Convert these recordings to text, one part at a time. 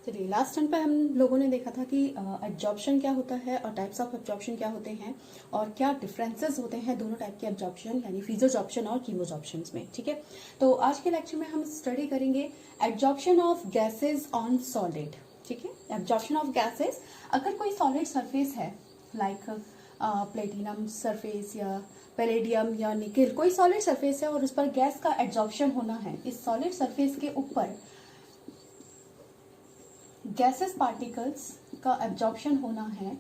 चलिए, last time पे हम लोगों ने देखा था कि एब्जॉर्प्शन क्या होता है और टाइप्स ऑफ एब्जॉर्प्शन क्या होते हैं और क्या डिफरेंसेस होते हैं दोनों टाइप के एब्जॉर्प्शन यानी फिजोजॉर्प्शन और कीमोजॉर्प्शन में। ठीक है, तो आज के लेक्चर में हम स्टडी करेंगे absorption of gases on solid. ठीक है, एब्जॉर्प्शन ऑफ गैसेस, अगर कोई सॉलिड सरफेस है लाइक प्लेटिनम सरफेस या पैलेडियम या निकेल, कोई सॉलिड सरफेस है और उस पर गैस का एब्जॉर्प्शन होना है, इस सॉलिड सरफेस के ऊपर गैसेस पार्टिकल्स का एब्जॉर्प्शन होना है,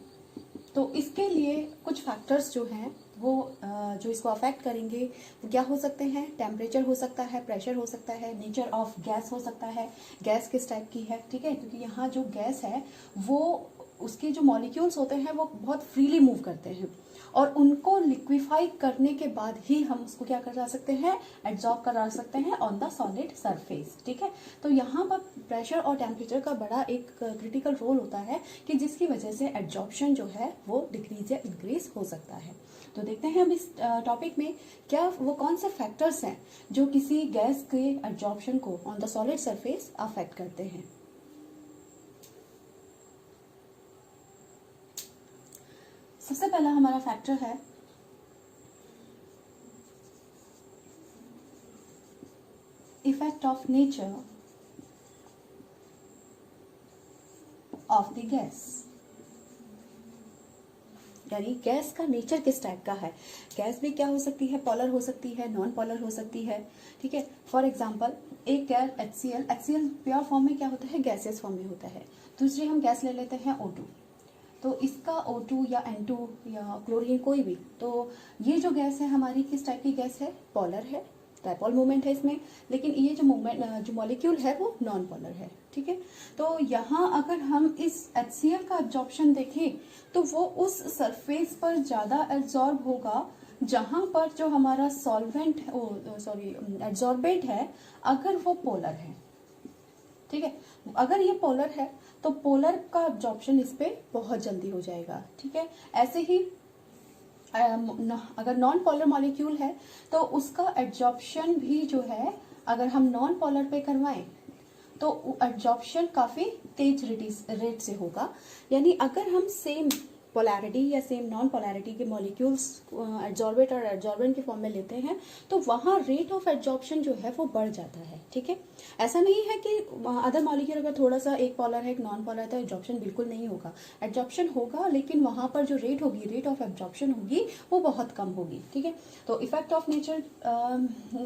तो इसके लिए कुछ फैक्टर्स जो हैं वो जो इसको अफेक्ट करेंगे वो क्या हो सकते हैं। टेम्परेचर हो सकता है, प्रेशर हो सकता है, नेचर ऑफ गैस हो सकता है, गैस किस टाइप की है। ठीक है, क्योंकि यहाँ जो गैस है वो उसके जो मॉलिक्यूल्स होते हैं वो बहुत फ्रीली मूव करते हैं और उनको लिक्विफाई करने के बाद ही हम उसको क्या कर सकते हैं, एब्जॉर्ब करा सकते हैं ऑन द सॉलिड सरफेस। ठीक है, तो यहाँ पर प्रेशर और टेम्परेचर का बड़ा एक क्रिटिकल रोल होता है कि जिसकी वजह से एब्जॉर्प्शन जो है वो डिक्रीज या इंक्रीज हो सकता है। तो देखते हैं हम इस टॉपिक में क्या वो कौन से फैक्टर्स हैं जो किसी गैस के एब्जॉर्प्शन को on the solid surface affect करते हैं। सबसे पहला हमारा फैक्टर है effect of nature of the gas, यानी गैस का नेचर किस टाइप का है। गैस भी क्या हो सकती है, पॉलर हो सकती है, नॉन पॉलर हो सकती है। ठीक है, फॉर एग्जांपल एक गैस HCl प्योर फॉर्म में क्या होता है, गैसियस फॉर्म में होता है। दूसरी हम गैस ले लेते हैं O2, तो इसका O2 या N2 या क्लोरीन कोई भी, तो ये जो गैस है हमारी किस टाइप की गैस है, पॉलर है, डायपोल मूवमेंट है इसमें, लेकिन ये जो मूवमेंट जो मॉलिक्यूल है वो नॉन पॉलर है। ठीक है, तो यहाँ अगर हम इस HCl का एब्जॉर्प्शन देखें तो वो उस सरफेस पर ज़्यादा एब्जॉर्ब होगा जहाँ पर जो हमारा सॉल्वेंट एब्जॉर्बेंट है अगर वो पोलर है। ठीक है, अगर ये पोलर है तो पोलर का एब्जॉर्प्शन इस पे बहुत जल्दी हो जाएगा। ठीक है, ऐसे ही अगर नॉन पोलर मॉलिक्यूल है तो उसका एब्जॉर्प्शन भी जो है अगर हम नॉन पोलर पे करवाएं तो एब्जॉर्प्शन काफी तेज रेट से होगा। यानी अगर हम सेम पोलैरिटी या सेम नॉन पोलैरिटी के मॉलिक्यूल्स एब्जॉर्बेट और एब्जॉर्बेंट के फॉर्म में लेते हैं तो वहाँ रेट ऑफ एब्जॉर्प्शन जो है वो बढ़ जाता है। ठीक है, ऐसा नहीं है कि अदर मॉलिक्यूल अगर थोड़ा सा एक पॉलर है एक नॉन पॉलर है तो एब्जॉर्प्शन बिल्कुल नहीं होगा, एब्जॉर्प्शन होगा, लेकिन वहाँ पर जो रेट होगी, रेट ऑफ एब्जॉर्प्शन होगी वो बहुत कम होगी। ठीक है, तो इफेक्ट ऑफ नेचर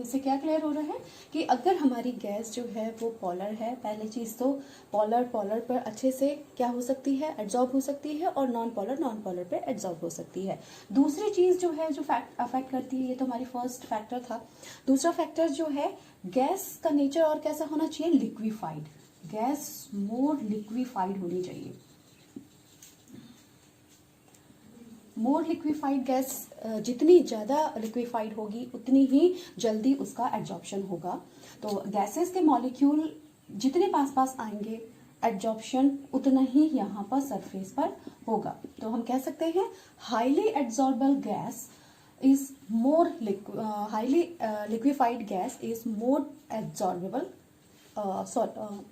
से क्या क्लियर हो रहा है कि अगर हमारी गैस जो है वो पॉलर है, पहली चीज तो पॉलर पर अच्छे से क्या हो सकती है, एब्जॉर्ब हो सकती है, और नॉन पॉलर पे एब्जॉर्ब हो सकती है। दूसरी चीज जो है जो अफेक्ट करती है, ये तो हमारी फर्स्ट फैक्टर था। दूसरा फैक्टर जो है गैस का नेचर और कैसा होना चाहिए, लिक्विफाइड, गैस मोर लिक्विफाइड होनी चाहिए। मोर लिक्विफाइड गैस जितनी ज़्यादा लिक्विफाइड होगी उतनी ही जल्दी उसका एब्जॉर्प्शन होगा। तो गैसेस के मॉलिक्यूल जितने पास पास आएंगे एब्जॉर्प्शन उतना ही यहाँ पर सरफेस पर होगा। तो हम कह सकते हैं highly absorbable gas is more highly liquefied gas is more absorbable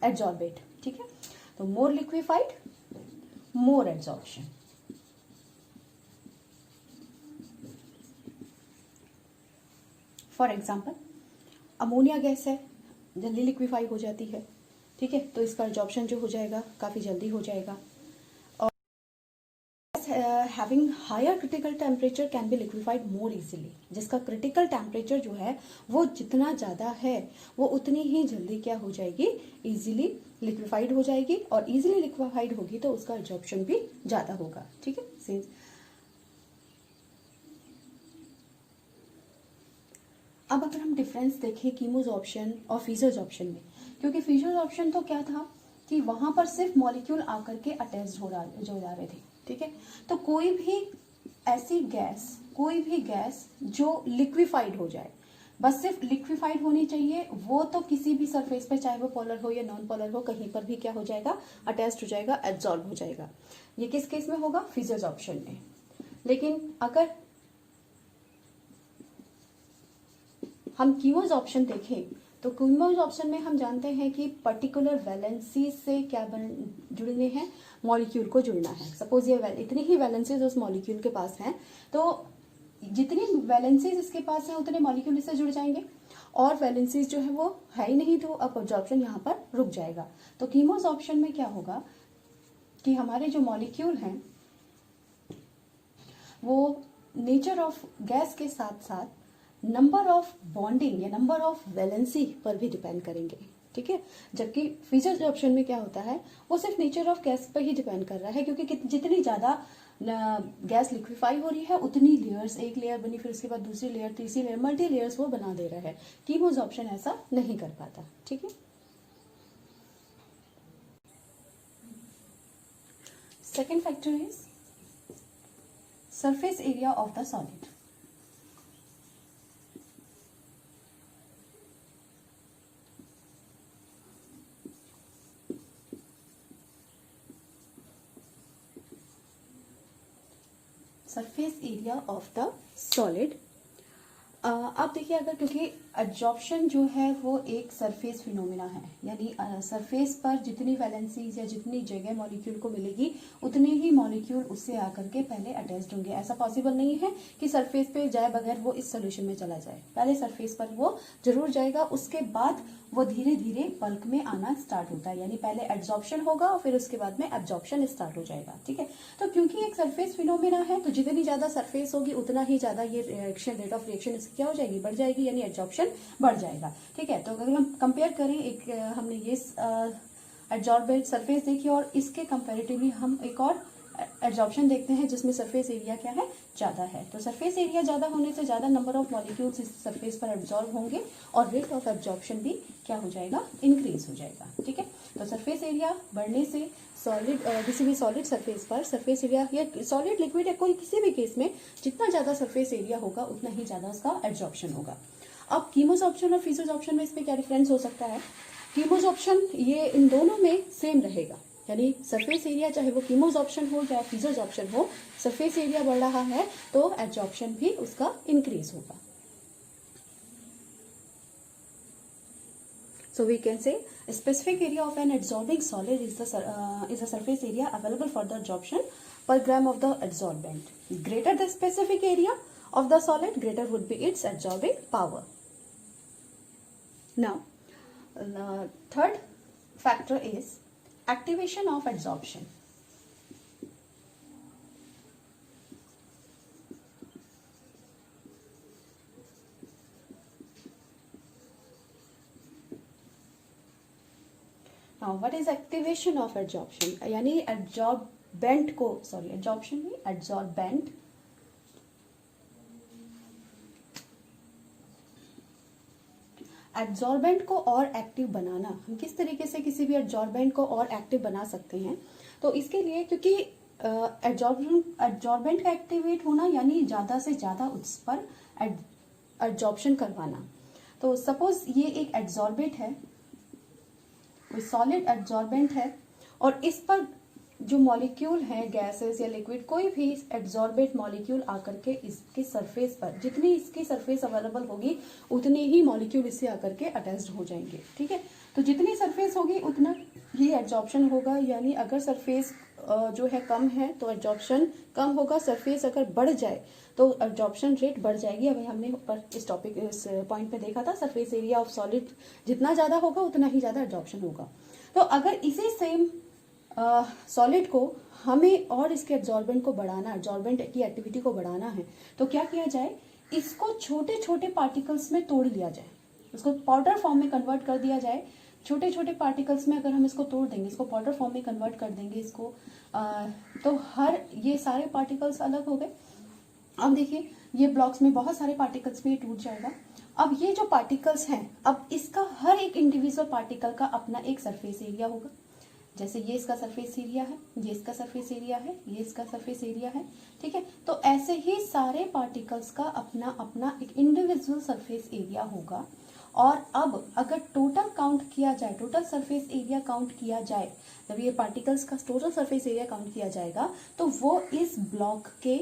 absorbate. ठीक है, तो more liquefied more absorption. For example ammonia gas है, जल्दी लिक्विफाई हो जाती है। ठीक है, तो इसका एब्जॉर्प्शन जो हो जाएगा काफ़ी जल्दी हो जाएगा। और having higher critical temperature can be liquefied more easily, जिसका क्रिटिकल टेम्परेचर जो है वो जितना ज़्यादा है वो उतनी ही जल्दी क्या हो जाएगी, इजीली लिक्विफाइड हो जाएगी, और इजीली लिक्विफाइड होगी तो उसका एब्जॉर्प्शन भी ज़्यादा होगा। ठीक है, सेम। अब अगर हम डिफरेंस देखें कीमोजॉर्प्शन और फिजोजॉर्प्शन में, क्योंकि फिजोजॉर्प्शन तो क्या था कि वहां पर सिर्फ मॉलिक्यूल आकर के अटैच हो जा रहे थे। ठीक है, तो कोई भी गैस जो लिक्विफाइड हो जाए, बस सिर्फ लिक्विफाइड होनी चाहिए, वो तो किसी भी सरफेस पे चाहे वो पोलर हो या नॉन पोलर हो कहीं पर भी क्या हो जाएगा, अटैच हो जाएगा, एब्जॉर्ब हो जाएगा। ये किस केस में होगा, फिजोजॉर्प्शन में। लेकिन अगर हम कीमोजॉर्प्शन देखें तो क्यूमोस ऑप्शन में हम जानते हैं कि पर्टिकुलर वैलेंसी से क्या जुड़ने हैं, मॉलिक्यूल को जुड़ना है। सपोज ये इतनी ही वैलेंसीज उस मॉलिक्यूल के पास हैं, तो जितनी वैलेंसीज इसके पास है उतने मॉलिक्यूल इससे जुड़ जाएंगे, और वैलेंसीज जो है वो है ही नहीं, तो अब एब्जॉर्प्शन यहाँ पर रुक जाएगा। तो कीमोस ऑप्शन में क्या होगा कि हमारे जो मॉलिक्यूल हैं वो नेचर ऑफ गैस के साथ साथ नंबर ऑफ बॉन्डिंग या नंबर ऑफ वैलेंसी पर भी डिपेंड करेंगे, ठीक है। जबकि फ्यूचर ऑप्शन में क्या होता है, वो सिर्फ नेचर ऑफ गैस पर ही डिपेंड कर रहा है, क्योंकि जितनी ज्यादा गैस लिक्विफाई हो रही है उतनी लेयर्स, एक लेयर बनी फिर उसके बाद दूसरी लेयर, तीसरी लेयर, मल्टी लेयर्स वो बना दे रहा है। कीमोस ऑप्शन ऐसा नहीं कर पाता, ठीक है। Second factor is surface area of the solid. Surface area of the solid. अब देखिए, अगर क्योंकि एब्जॉर्प्शन जो है वो एक सरफेस फिनोमिना है, यानी सरफेस पर जितनी वैलेंसीज या जितनी जगह मॉलिक्यूल को मिलेगी उतने ही मॉलिक्यूल उससे आकर के पहले अटैच्ड होंगे। ऐसा पॉसिबल नहीं है कि सरफेस पे जाए बगैर वो इस सोल्यूशन में चला जाए, पहले सरफेस पर वो जरूर जाएगा, उसके बाद वो धीरे धीरे बल्क में आना स्टार्ट होता है, यानी पहले एब्जॉर्प्शन होगा और फिर उसके बाद में एब्जॉर्प्शन स्टार्ट हो जाएगा, ठीक है। तो क्योंकि एक सरफेस फिनोमिना है, तो जितनी ज्यादा सरफेस होगी उतना ही ज्यादा ये रिएक्शन, रेट ऑफ रिएक्शन इसकी क्या हो जाएगी, बढ़ जाएगी, यानी एब्जॉर्प्शन बढ़ जाएगा, ठीक है। तो अगर हम कंपेयर करें, एक हमने ये एब्जॉर्बेंट सरफेस देखी और इसके कंपेरेटिवली हम एक और एब्जॉर्प्शन देखते हैं जिसमें सरफेस एरिया क्या है, ज्यादा है। तो सरफेस एरिया ज्यादा होने से ज्यादा नंबर ऑफ मॉलिक्यूल्स इस सरफेस पर एब्जॉर्ब होंगे और रेट ऑफ एब्जॉर्प्शन भी क्या हो जाएगा, इंक्रीज हो जाएगा, ठीक है। तो सरफेस एरिया बढ़ने से सॉलिड, किसी भी सॉलिड सरफेस पर सरफेस एरिया, या सॉलिड लिक्विड या कोई किसी भी केस में जितना ज्यादा सरफेस एरिया होगा उतना ही ज्यादा उसका एब्जॉर्प्शन होगा। अब कीमोस ऑप्शन और फ्यूजोस ऑप्शन में इसमें क्या डिफरेंस हो सकता है, कीमोस ऑप्शन ये इन दोनों में सेम रहेगा, यानी सरफेस एरिया चाहे वो कीमोस ऑप्शन हो या फ्यूजोस ऑप्शन हो, सरफेस एरिया बढ़ रहा है तो एब्जॉर्प्शन भी उसका इंक्रीज होगा। So we can say specific area of an adsorbing solid is the surface area available for the absorption per gram of the adsorbent. Greater the specific area of the solid, greater would be its absorbing power. Now, the third factor is activation of adsorption. Now, what is activation of adsorption? यानी absorbent को, sorry absorption नहीं, absorbent absorbent को और active बनाना। हम किस तरीके से किसी भी एब्जॉर्बेंट को और एक्टिव बना सकते हैं, तो इसके लिए, क्योंकि एब्जॉर्बेंट का एक्टिवेट होना यानी ज्यादा से ज्यादा उस पर एब्जॉर्प्शन करवाना। तो सपोज ये एक एब्जॉर्बेंट है, कोई सॉलिड एब्जॉर्बेंट है, और इस पर जो मॉलिक्यूल है, गैसेस या लिक्विड, कोई भी एब्जॉर्बेंट मॉलिक्यूल आकर के इसके सरफेस पर, जितनी इसकी सरफेस अवेलेबल होगी उतने ही मॉलिक्यूल इससे आकर के अटैच्ड हो जाएंगे, ठीक है। तो जितनी सरफेस होगी उतना ही एब्जॉर्प्शन होगा, यानी अगर सरफेस जो है कम है तो एब्जॉर्प्शन कम होगा, सरफेस अगर बढ़ जाए तो एब्जॉर्प्शन रेट बढ़ जाएगी। अभी हमने ऊपर इस टॉपिक, इस पॉइंट पे देखा था, सरफेस एरिया ऑफ सॉलिड जितना ज्यादा होगा उतना ही ज्यादा एब्जॉर्प्शन होगा। तो अगर इसी सेम सॉलिड को हमें और इसके एब्जॉर्बेंट को बढ़ाना, एब्जॉर्बेंट की एक्टिविटी को बढ़ाना है, तो क्या किया जाए, इसको छोटे छोटे पार्टिकल्स में तोड़ लिया जाए, उसको पाउडर फॉर्म में कन्वर्ट कर दिया जाए। छोटे छोटे पार्टिकल्स में अगर हम इसको तोड़ देंगे, इसको पाउडर फॉर्म में कन्वर्ट कर देंगे इसको, तो हर ये सारे पार्टिकल्स अलग हो गए। अब देखिए, ये ब्लॉक्स में बहुत सारे पार्टिकल्स में ये टूट जाएगा। अब ये जो पार्टिकल्स हैं, अब इसका हर एक इंडिविजुअल पार्टिकल का अपना एक सरफेस एरिया होगा। जैसे ये इसका सरफेस एरिया है, ये इसका सरफेस एरिया है, ये इसका सरफेस एरिया है, ठीक है। तो ऐसे ही सारे पार्टिकल्स का अपना अपना एक इंडिविजुअल सरफेस एरिया होगा। और अब अगर टोटल काउंट किया जाए, टोटल सरफेस एरिया काउंट किया जाए, जब ये पार्टिकल्स का टोटल सरफेस एरिया काउंट किया जाएगा तो वो इस ब्लॉक के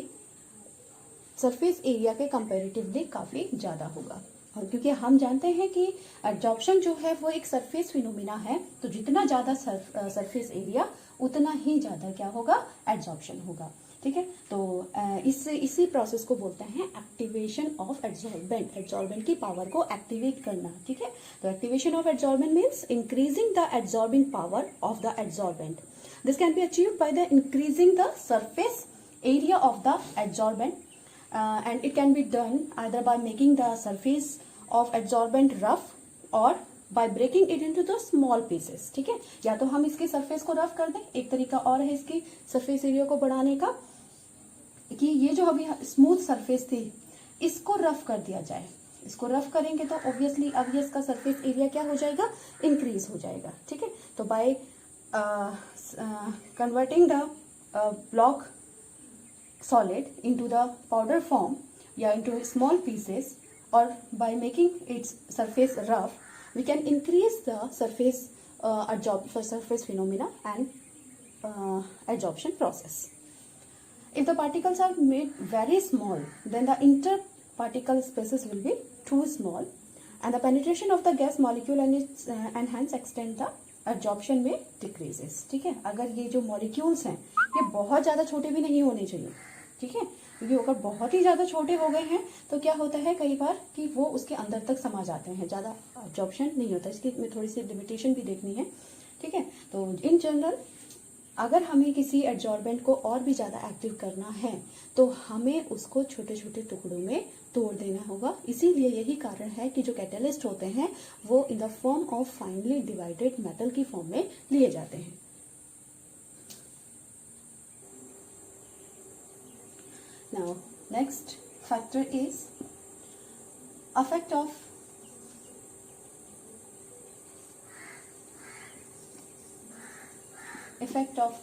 सरफेस एरिया के कंपैरेटिवली काफी ज्यादा होगा। और क्योंकि हम जानते हैं कि एब्जॉर्प्शन जो है वो एक सरफेस फिनोमिना है, तो जितना ज्यादा सरफेस एरिया उतना ही ज्यादा क्या होगा, एब्जॉर्प्शन होगा। ठीक है, तो इसी प्रोसेस को बोलते हैं एक्टिवेशन ऑफ एड्सॉर्बेंट, एड्सॉर्बेंट की पावर को एक्टिवेट करना। ठीक है, तो activation of adsorbent means increasing the adsorbing power of the adsorbent. This can be achieved by the increasing the surface area of the adsorbent, and it can be done either by making the surface of adsorbent rough or by breaking it into the small pieces। ठीक है, या तो हम इसके surface को rough कर दें, एक तरीका और है इसकी सरफेस एरिया को बढ़ाने का कि ये जो अभी स्मूथ सरफेस थी इसको रफ कर दिया जाए। इसको रफ करेंगे तो ऑब्वियसली अब ये इसका सरफेस एरिया क्या हो जाएगा, इंक्रीज हो जाएगा। ठीक है, तो by converting the block solid into the powder form या into small pieces or by making its surface rough, we can increase the surface surface phenomena and adsorption process. If the particles are made very small, then the interparticle spaces will be too small and the penetration of the gas molecule and its and hence extend the adsorption में decreases। ठीक है, अगर ये जो molecules हैं ये बहुत ज़्यादा छोटे भी नहीं होने चाहिए। ठीक है, क्योंकि अगर बहुत ही ज़्यादा छोटे हो गए हैं तो क्या होता है कई बार कि वो उसके अंदर तक समा जाते हैं, ज़्यादा एब्जॉर्प्शन नहीं होता। इसकी में थोड़ी सी लिमिटेशन भी देखनी है। ठीक है, तो इन जनरल अगर हमें किसी एड्सॉर्बेंट को और भी ज़्यादा एक्टिव करना है तो हमें उसको छोटे छोटे टुकड़ों में तोड़ देना होगा। इसीलिए यही कारण है कि जो कैटलिस्ट होते हैं वो in the form of finally divided metal की फॉर्म में लिए जाते हैं। Now, next factor is effect of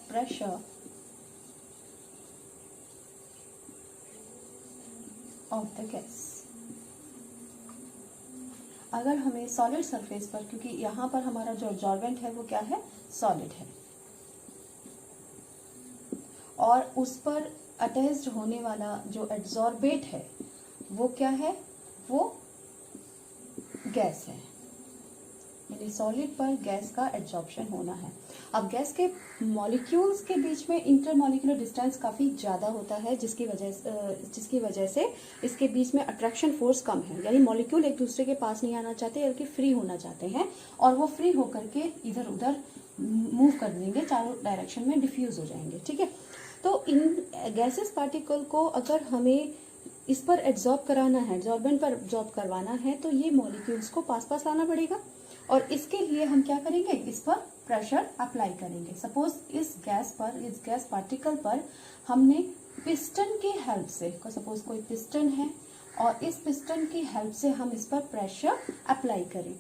pressure of the gas। अगर हमें सॉलिड सरफेस पर, क्योंकि यहाँ पर हमारा जो एब्सॉर्बेंट है वो क्या है, सॉलिड है, और उस पर अटैच्ड होने वाला जो एड्सॉर्बेट है वो क्या है, वो गैस है, यानी सॉलिड पर गैस का एड्सॉर्प्शन होना है। अब गैस के मॉलिक्यूल्स के बीच में इंटरमॉलिक्यूलर डिस्टेंस काफ़ी ज़्यादा होता है जिसकी वजह से इसके बीच में अट्रैक्शन फोर्स कम है, यानी मॉलिक्यूल एक दूसरे के पास नहीं आना चाहते बल्कि फ्री होना चाहते हैं और वो फ्री होकर के इधर उधर मूव कर देंगे, चारों डायरेक्शन में डिफ्यूज हो जाएंगे। ठीक है, तो इन गैसेस पार्टिकल को अगर हमें इस पर एब्जॉर्ब कराना है, एब्जॉर्बेंट पर एब्जॉर्ब करवाना है तो ये मॉलिक्यूल्स को पास पास लाना पड़ेगा और इसके लिए हम क्या करेंगे, इस पर प्रेशर अप्लाई करेंगे। सपोज इस गैस पार्टिकल पर हमने पिस्टन की हेल्प से, सपोज कोई पिस्टन है और इस पिस्टन की हेल्प से हम इस पर प्रेशर अप्लाई करें,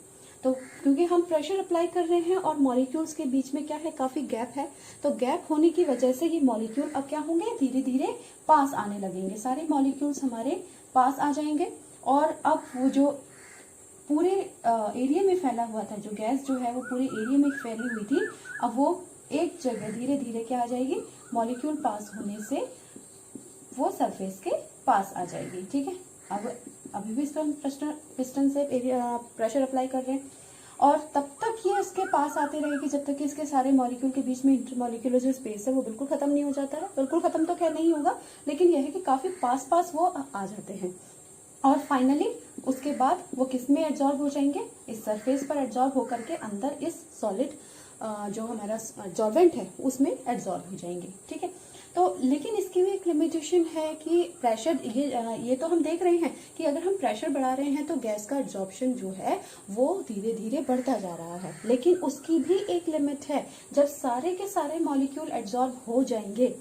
तो क्योंकि हम प्रेशर अप्लाई कर रहे हैं और मॉलिक्यूल्स के बीच में क्या है, काफी गैप है, तो गैप होने की वजह से ये मॉलिक्यूल अब क्या होंगे, धीरे धीरे पास आने लगेंगे, सारे मॉलिक्यूल्स हमारे पास आ जाएंगे और अब वो जो पूरे एरिया में फैला हुआ था, जो गैस जो है वो पूरे एरिया में फैली हुई थी, अब वो एक जगह धीरे धीरे क्या आ जाएगी, मॉलिक्यूल पास होने से वो सरफेस के पास आ जाएगी। ठीक है, अब अभी भी पिस्टन से प्रेशर अप्लाई कर रहे हैं और तब तक ये इसके पास आते रहेगी जब तक कि इसके सारे मॉलिक्यूल के बीच में इंटरमॉलिक्यूलर जो स्पेस है वो बिल्कुल खत्म नहीं हो जाता है। बिल्कुल खत्म तो खैर नहीं होगा, लेकिन यह है कि काफी पास पास वो आ जाते हैं और फाइनली उसके बाद वो किस में एब्जॉर्ब हो जाएंगे, इस सरफेस पर एब्जॉर्ब होकर के अंदर इस सॉलिड जो हमारा एब्जॉर्बेंट है उसमें एब्जॉर्ब हो जाएंगे। ठीक है, तो लेकिन इसकी भी एक लिमिटेशन है कि प्रेशर, ये तो हम देख रहे हैं कि अगर हम प्रेशर बढ़ा रहे हैं तो गैस का एब्जॉर्प्शन जो है वो धीरे धीरे बढ़ता जा रहा है, लेकिन उसकी भी एक लिमिट है। जब सारे के सारे मॉलिक्यूल एब्जॉर्ब हो जाएंगे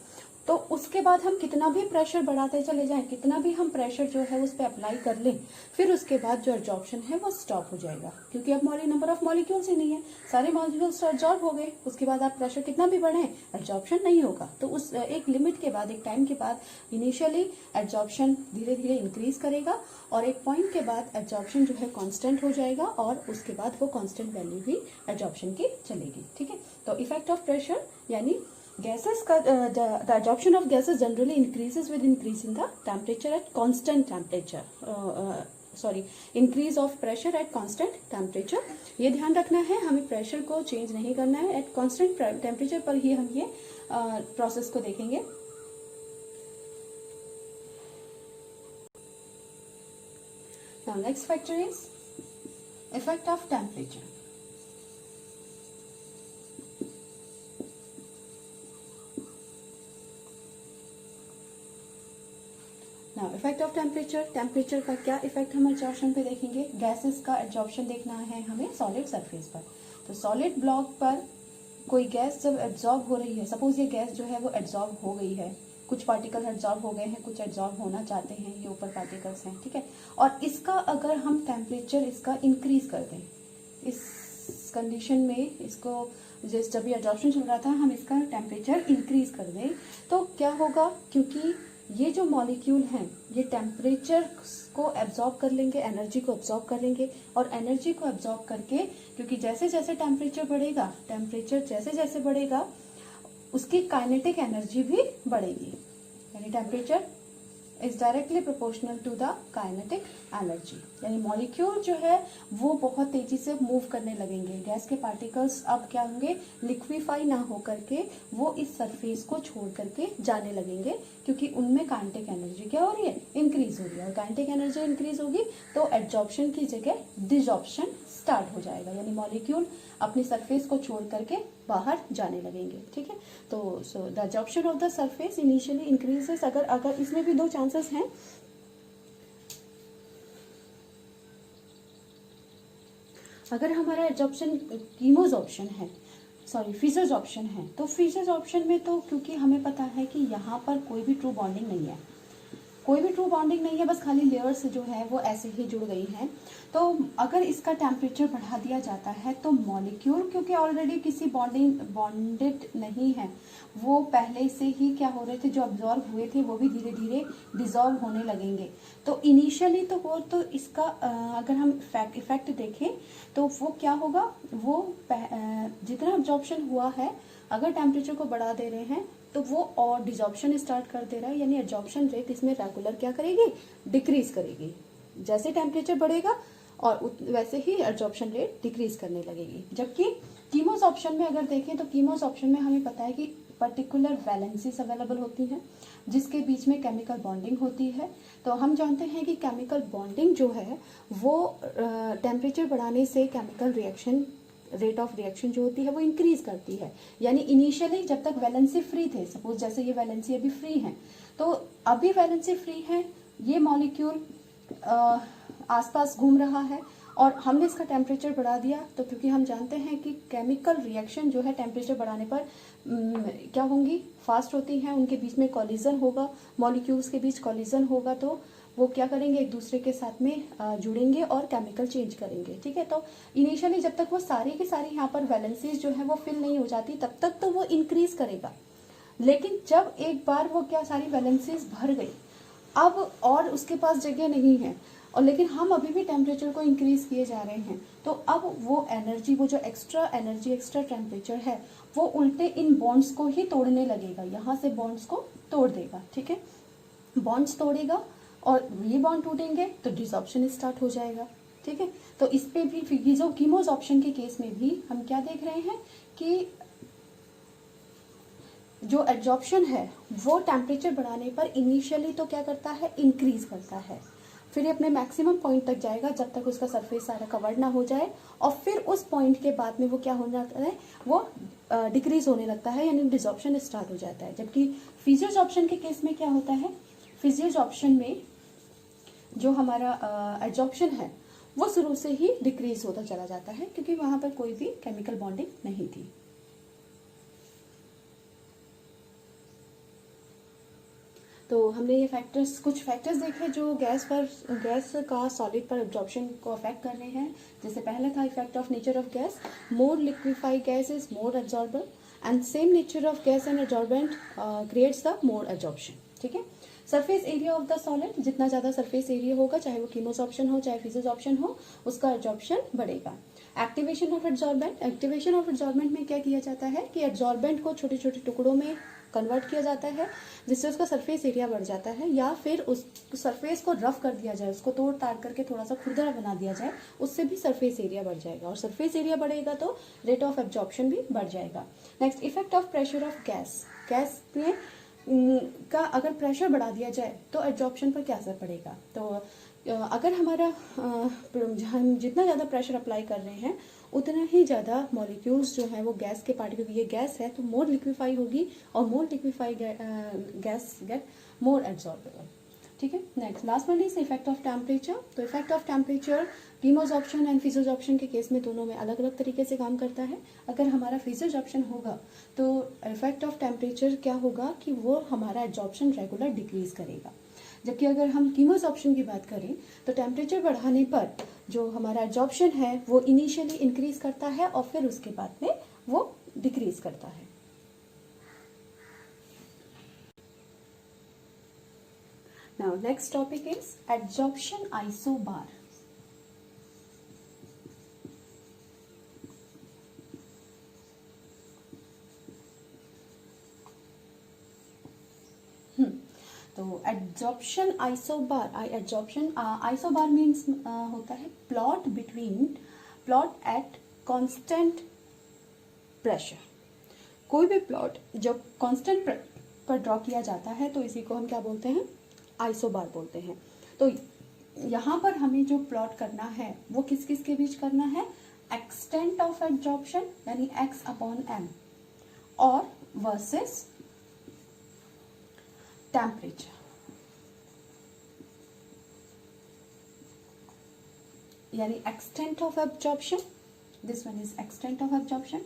तो उसके बाद हम कितना भी प्रेशर बढ़ाते चले जाएं, कितना भी हम प्रेशर जो है उस पर अप्लाई कर लें, फिर उसके बाद जो एब्जॉर्प्शन है वो स्टॉप हो जाएगा, क्योंकि अब नंबर ऑफ मॉलिक्यूल्स ही नहीं है, सारे मॉलिक्यूल्स एब्जॉर्ब हो गए। उसके बाद आप प्रेशर कितना भी बढ़ाएं, एब्जॉर्प्शन नहीं होगा। तो उस एक लिमिट के बाद, एक टाइम के बाद इनिशियली एब्जॉर्प्शन धीरे धीरे इंक्रीज करेगा और एक पॉइंट के बाद एब्जॉर्प्शन जो है कांस्टेंट हो जाएगा और उसके बाद वो कांस्टेंट वैल्यू ही एब्जॉर्प्शन की चलेगी। ठीक है, तो इफेक्ट ऑफ प्रेशर यानी gases का the absorption of gases generally increases with increase in the temperature at constant temperature, sorry increase of pressure at constant temperature. ये ध्यान रखना है, हमें प्रेशर को चेंज नहीं करना है, एट कांस्टेंट टेम्परेचर पर ही हम ये प्रोसेस को देखेंगे। Now next factor is effect of temperature. Now effect of temperature, temperature का क्या इफेक्ट हम एब्जॉर्प्शन पे देखेंगे। गैसेस का एब्जॉर्प्शन देखना है हमें सॉलिड सरफेस पर। तो सॉलिड ब्लॉक पर कोई गैस जब एब्जॉर्ब हो रही है, सपोज ये गैस जो है वो एब्जॉर्ब हो गई है, कुछ पार्टिकल एब्जॉर्ब हो गए हैं, कुछ एब्जॉर्ब होना चाहते हैं, ये ऊपर पार्टिकल्स हैं, ठीक है। और इसका अगर हम टेम्परेचर इसका इंक्रीज कर दें, इस कंडीशन में इसको जब ये एब्जॉर्प्शन चल रहा था हम इसका टेम्परेचर इंक्रीज कर दें तो क्या होगा, क्योंकि ये जो मॉलिक्यूल हैं ये टेम्परेचर को एब्जॉर्ब कर लेंगे, एनर्जी को एब्जॉर्ब कर लेंगे, और एनर्जी को एब्जॉर्ब करके, क्योंकि जैसे जैसे टेम्परेचर बढ़ेगा, टेम्परेचर जैसे जैसे बढ़ेगा उसकी काइनेटिक एनर्जी भी बढ़ेगी, यानी temperature is directly proportional to the kinetic energy. यानी मॉलिक्यूल जो है वो बहुत तेजी से मूव करने लगेंगे। गैस के पार्टिकल्स अब क्या होंगे, लिक्विफाई ना हो करके वो इस सरफेस को छोड़ करके जाने लगेंगे, क्योंकि उनमें काइनेटिक एनर्जी क्या हो रही है, इंक्रीज हो रही है। और काइनेटिक एनर्जी इंक्रीज होगी तो एब्जॉर्प्शन की जगह डिसॉर्प्शन स्टार्ट हो जाएगा, यानी मॉलिक्यूल अपनी सरफेस को छोड़ करके बाहर जाने लगेंगे, ठीक है। तो so the absorption of the surface initially increases. अगर इसमें भी दो चांसेस हैं, अगर हमारा एब्जॉर्प्शन कीमोजॉर्प्शन है, सॉरी फिजोजॉर्प्शन है, तो फिजोजॉर्प्शन में तो क्योंकि हमें पता है कि यहाँ पर कोई भी ट्रू बॉन्डिंग नहीं है, कोई भी ट्रू बॉन्डिंग नहीं है, बस खाली लेयर्स जो है वो ऐसे ही जुड़ गई हैं। तो अगर इसका टेम्परेचर बढ़ा दिया जाता है तो मॉलिक्यूल क्योंकि ऑलरेडी किसी बॉन्डेड नहीं है, वो पहले से ही क्या हो रहे थे, जो अब्जॉर्ब हुए थे वो भी धीरे धीरे डिजॉल्व होने लगेंगे। तो इनिशियली तो वो तो इसका अगर हम इफेक्ट देखें तो वो क्या होगा, वो जितना अब्जॉर्प्शन हुआ है अगर टेम्परेचर को बढ़ा दे रहे हैं तो वो और डिजॉर्प्शन स्टार्ट कर दे रहा है, यानी एब्जॉर्प्शन रेट इसमें रेगुलर क्या करेगी, डिक्रीज करेगी। जैसे टेम्परेचर बढ़ेगा और वैसे ही एब्जॉर्प्शन रेट डिक्रीज करने लगेगी। जबकि कीमोजॉर्प्शन में अगर देखें तो कीमोजॉर्प्शन में हमें पता है कि पर्टिकुलर वैलेंसीज अवेलेबल होती हैं जिसके बीच में केमिकल बॉन्डिंग होती है। तो हम जानते हैं कि केमिकल बॉन्डिंग जो है वो टेम्परेचर बढ़ाने से chemical reaction, rate of reaction जो होती है वो इंक्रीज करती है। यानी इनिशियली जब तक वैलेंसी फ्री थे, सपोज जैसे ये वैलेंसी अभी फ्री है, तो अभी वैलेंसी फ्री है, ये मॉलिक्यूल आसपास घूम रहा है और हमने इसका टेम्परेचर बढ़ा दिया, तो क्योंकि हम जानते हैं कि केमिकल रिएक्शन जो है टेम्परेचर बढ़ाने पर क्या होंगी, फास्ट होती हैं, उनके बीच में कॉलिजन होगा, मॉलिक्यूल्स के बीच कॉलिजन होगा, तो वो क्या करेंगे, एक दूसरे के साथ में जुड़ेंगे और केमिकल चेंज करेंगे, ठीक है। तो इनिशियली जब तक वो सारी की सारी यहाँ पर वैलेंसीज जो है वो फिल नहीं हो जाती तब तक तो वो इंक्रीज करेगा। लेकिन जब एक बार वो क्या सारी वैलेंसीज भर गई, अब और उसके पास जगह नहीं है, और लेकिन हम अभी भी टेम्परेचर को इंक्रीज किए जा रहे हैं, तो अब वो एनर्जी, वो जो एक्स्ट्रा एनर्जी, एक्स्ट्रा टेम्परेचर है, वो उल्टे इन बॉन्ड्स को ही तोड़ने लगेगा, यहाँ से बॉन्ड्स को तोड़ देगा, ठीक है। बॉन्ड्स तोड़ेगा और ये बॉन्ड टूटेंगे तो डिसॉर्प्शन स्टार्ट हो जाएगा, ठीक है। तो इस पे भी कीमोजॉर्प्शन के केस में भी हम क्या देख रहे हैं कि जो एब्जॉर्प्शन है वो टेम्परेचर बढ़ाने पर इनिशियली तो क्या करता है, इंक्रीज करता है, फिर ये अपने मैक्सिमम पॉइंट तक जाएगा जब तक उसका सरफेस सारा कवर्ड ना हो जाए, और फिर उस पॉइंट के बाद में वो क्या हो जाता है, वो डिक्रीज होने लगता है, यानी डिसॉर्प्शन स्टार्ट हो जाता है। जबकि फिजियोजॉर्प्शन के केस में क्या होता है, फिजियोजॉर्प्शन में जो हमारा एब्जॉर्प्शन है वो शुरू से ही डिक्रीज होता चला जाता है, क्योंकि वहां पर कोई भी केमिकल बॉन्डिंग नहीं थी। तो हमने ये फैक्टर्स, कुछ फैक्टर्स देखे जो गैस का सॉलिड पर एब्जॉर्प्शन को अफेक्ट कर रहे हैं। जैसे पहले था effect of nature of gas, more liquefied gas is more absorber and same nature of gas and absorbent creates the more absorption, ठीक है। Surface area of the solid, जितना ज्यादा सरफेस एरिया होगा, चाहे वो कीमोजॉर्प्शन हो चाहे फिजियोजॉर्प्शन हो, उसका एब्जॉर्प्शन बढ़ेगा। Activation of adsorbent, activation of adsorbent में क्या किया जाता है कि एड्जॉर्बेंट को छोटे छोटे टुकड़ों में कन्वर्ट किया जाता है जिससे उसका सरफेस एरिया बढ़ जाता है, या फिर उस सरफेस को रफ कर दिया जाए, उसको तोड़ ताड़ करके थोड़ा सा खुरदरा बना दिया जाए, उससे भी सरफेस एरिया बढ़ जाएगा, और सरफेस एरिया बढ़ेगा तो रेट ऑफ एब्जॉर्प्शन भी बढ़ जाएगा। Next, effect of pressure of gas, gas में का अगर प्रेशर बढ़ा दिया जाए तो एब्जॉर्प्शन पर क्या असर पड़ेगा। तो अगर हमारा हम जितना ज़्यादा प्रेशर अप्लाई कर रहे हैं उतना ही ज़्यादा मॉलिक्यूल्स जो है वो गैस के पार्टिकल, ये गैस है तो मोर लिक्विफाई होगी, और more liquefy gas get more absorbable. ठीक है। Next, last one is effect of temperature. तो effect of temperature chemisorption and physisorption के केस में दोनों में अलग अलग तरीके से काम करता है। अगर हमारा फिजोजॉर्प्शन होगा तो इफेक्ट ऑफ टेम्परेचर क्या होगा कि वो हमारा एब्जॉर्प्शन रेगुलर डिक्रीज करेगा, जबकि अगर हम कीमोजॉर्प्शन की बात करें तो टेम्परेचर बढ़ाने पर जो हमारा एब्जॉर्प्शन है वो इनिशियली इंक्रीज करता है और फिर उसके बाद में वो डिक्रीज करता है। Now next topic is absorption isobar. तो एब्जॉर्प्शन आइसोबार, आइसोबार मीन्स होता है प्लॉट एट कांस्टेंट प्रेशर। कोई भी प्लॉट जब कांस्टेंट पर ड्रॉ किया जाता है तो इसी को हम क्या बोलते हैं, आइसोबार बोलते हैं। तो यहाँ पर हमें जो प्लॉट करना है वो किस किस के बीच करना है, एक्सटेंट ऑफ एब्जॉर्प्शन यानी x अपॉन m और वर्सेस टेम्परेचर, यानी extent of absorption, this one is extent of absorption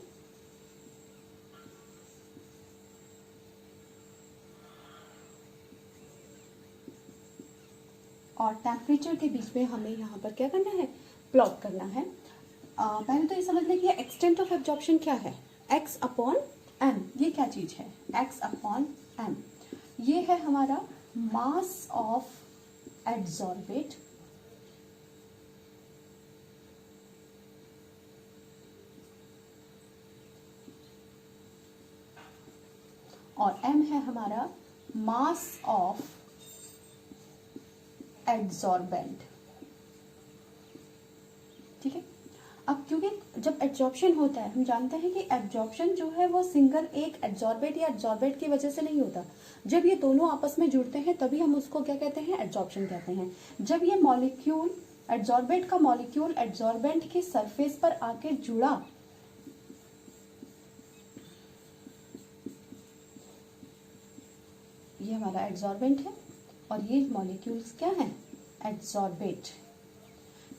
और टेम्परेचर के बीच में हमें यहाँ पर क्या करना है, प्लॉट करना है। पहले तो ये समझ लें कि एक्सटेंट ऑफ एब्जॉर्प्शन क्या है, x अपॉन m। ये क्या चीज है, x अपॉन m, ये है हमारा मास ऑफ एड्सॉर्बेट और m है हमारा मास ऑफ एड्सॉर्बेंट। ठीक है। अब क्योंकि जब एब्जॉर्प्शन होता है, हम जानते हैं कि एब्जॉर्प्शन जो है वो सिंगल एक एड्सॉर्बेट या एड्सॉर्बेट की वजह से नहीं होता। जब ये दोनों आपस में जुड़ते हैं तभी हम उसको क्या कहते हैं, एब्जॉर्प्शन कहते हैं। जब ये मॉलिक्यूल, एड्सॉर्बेट का मॉलिक्यूल एड्सॉर्बेंट की सरफेस पर आके जुड़ा, ये हमारा एड्सॉर्बेंट है और ये मॉलिक्यूल्स क्या हैं, एड्सॉर्बेट।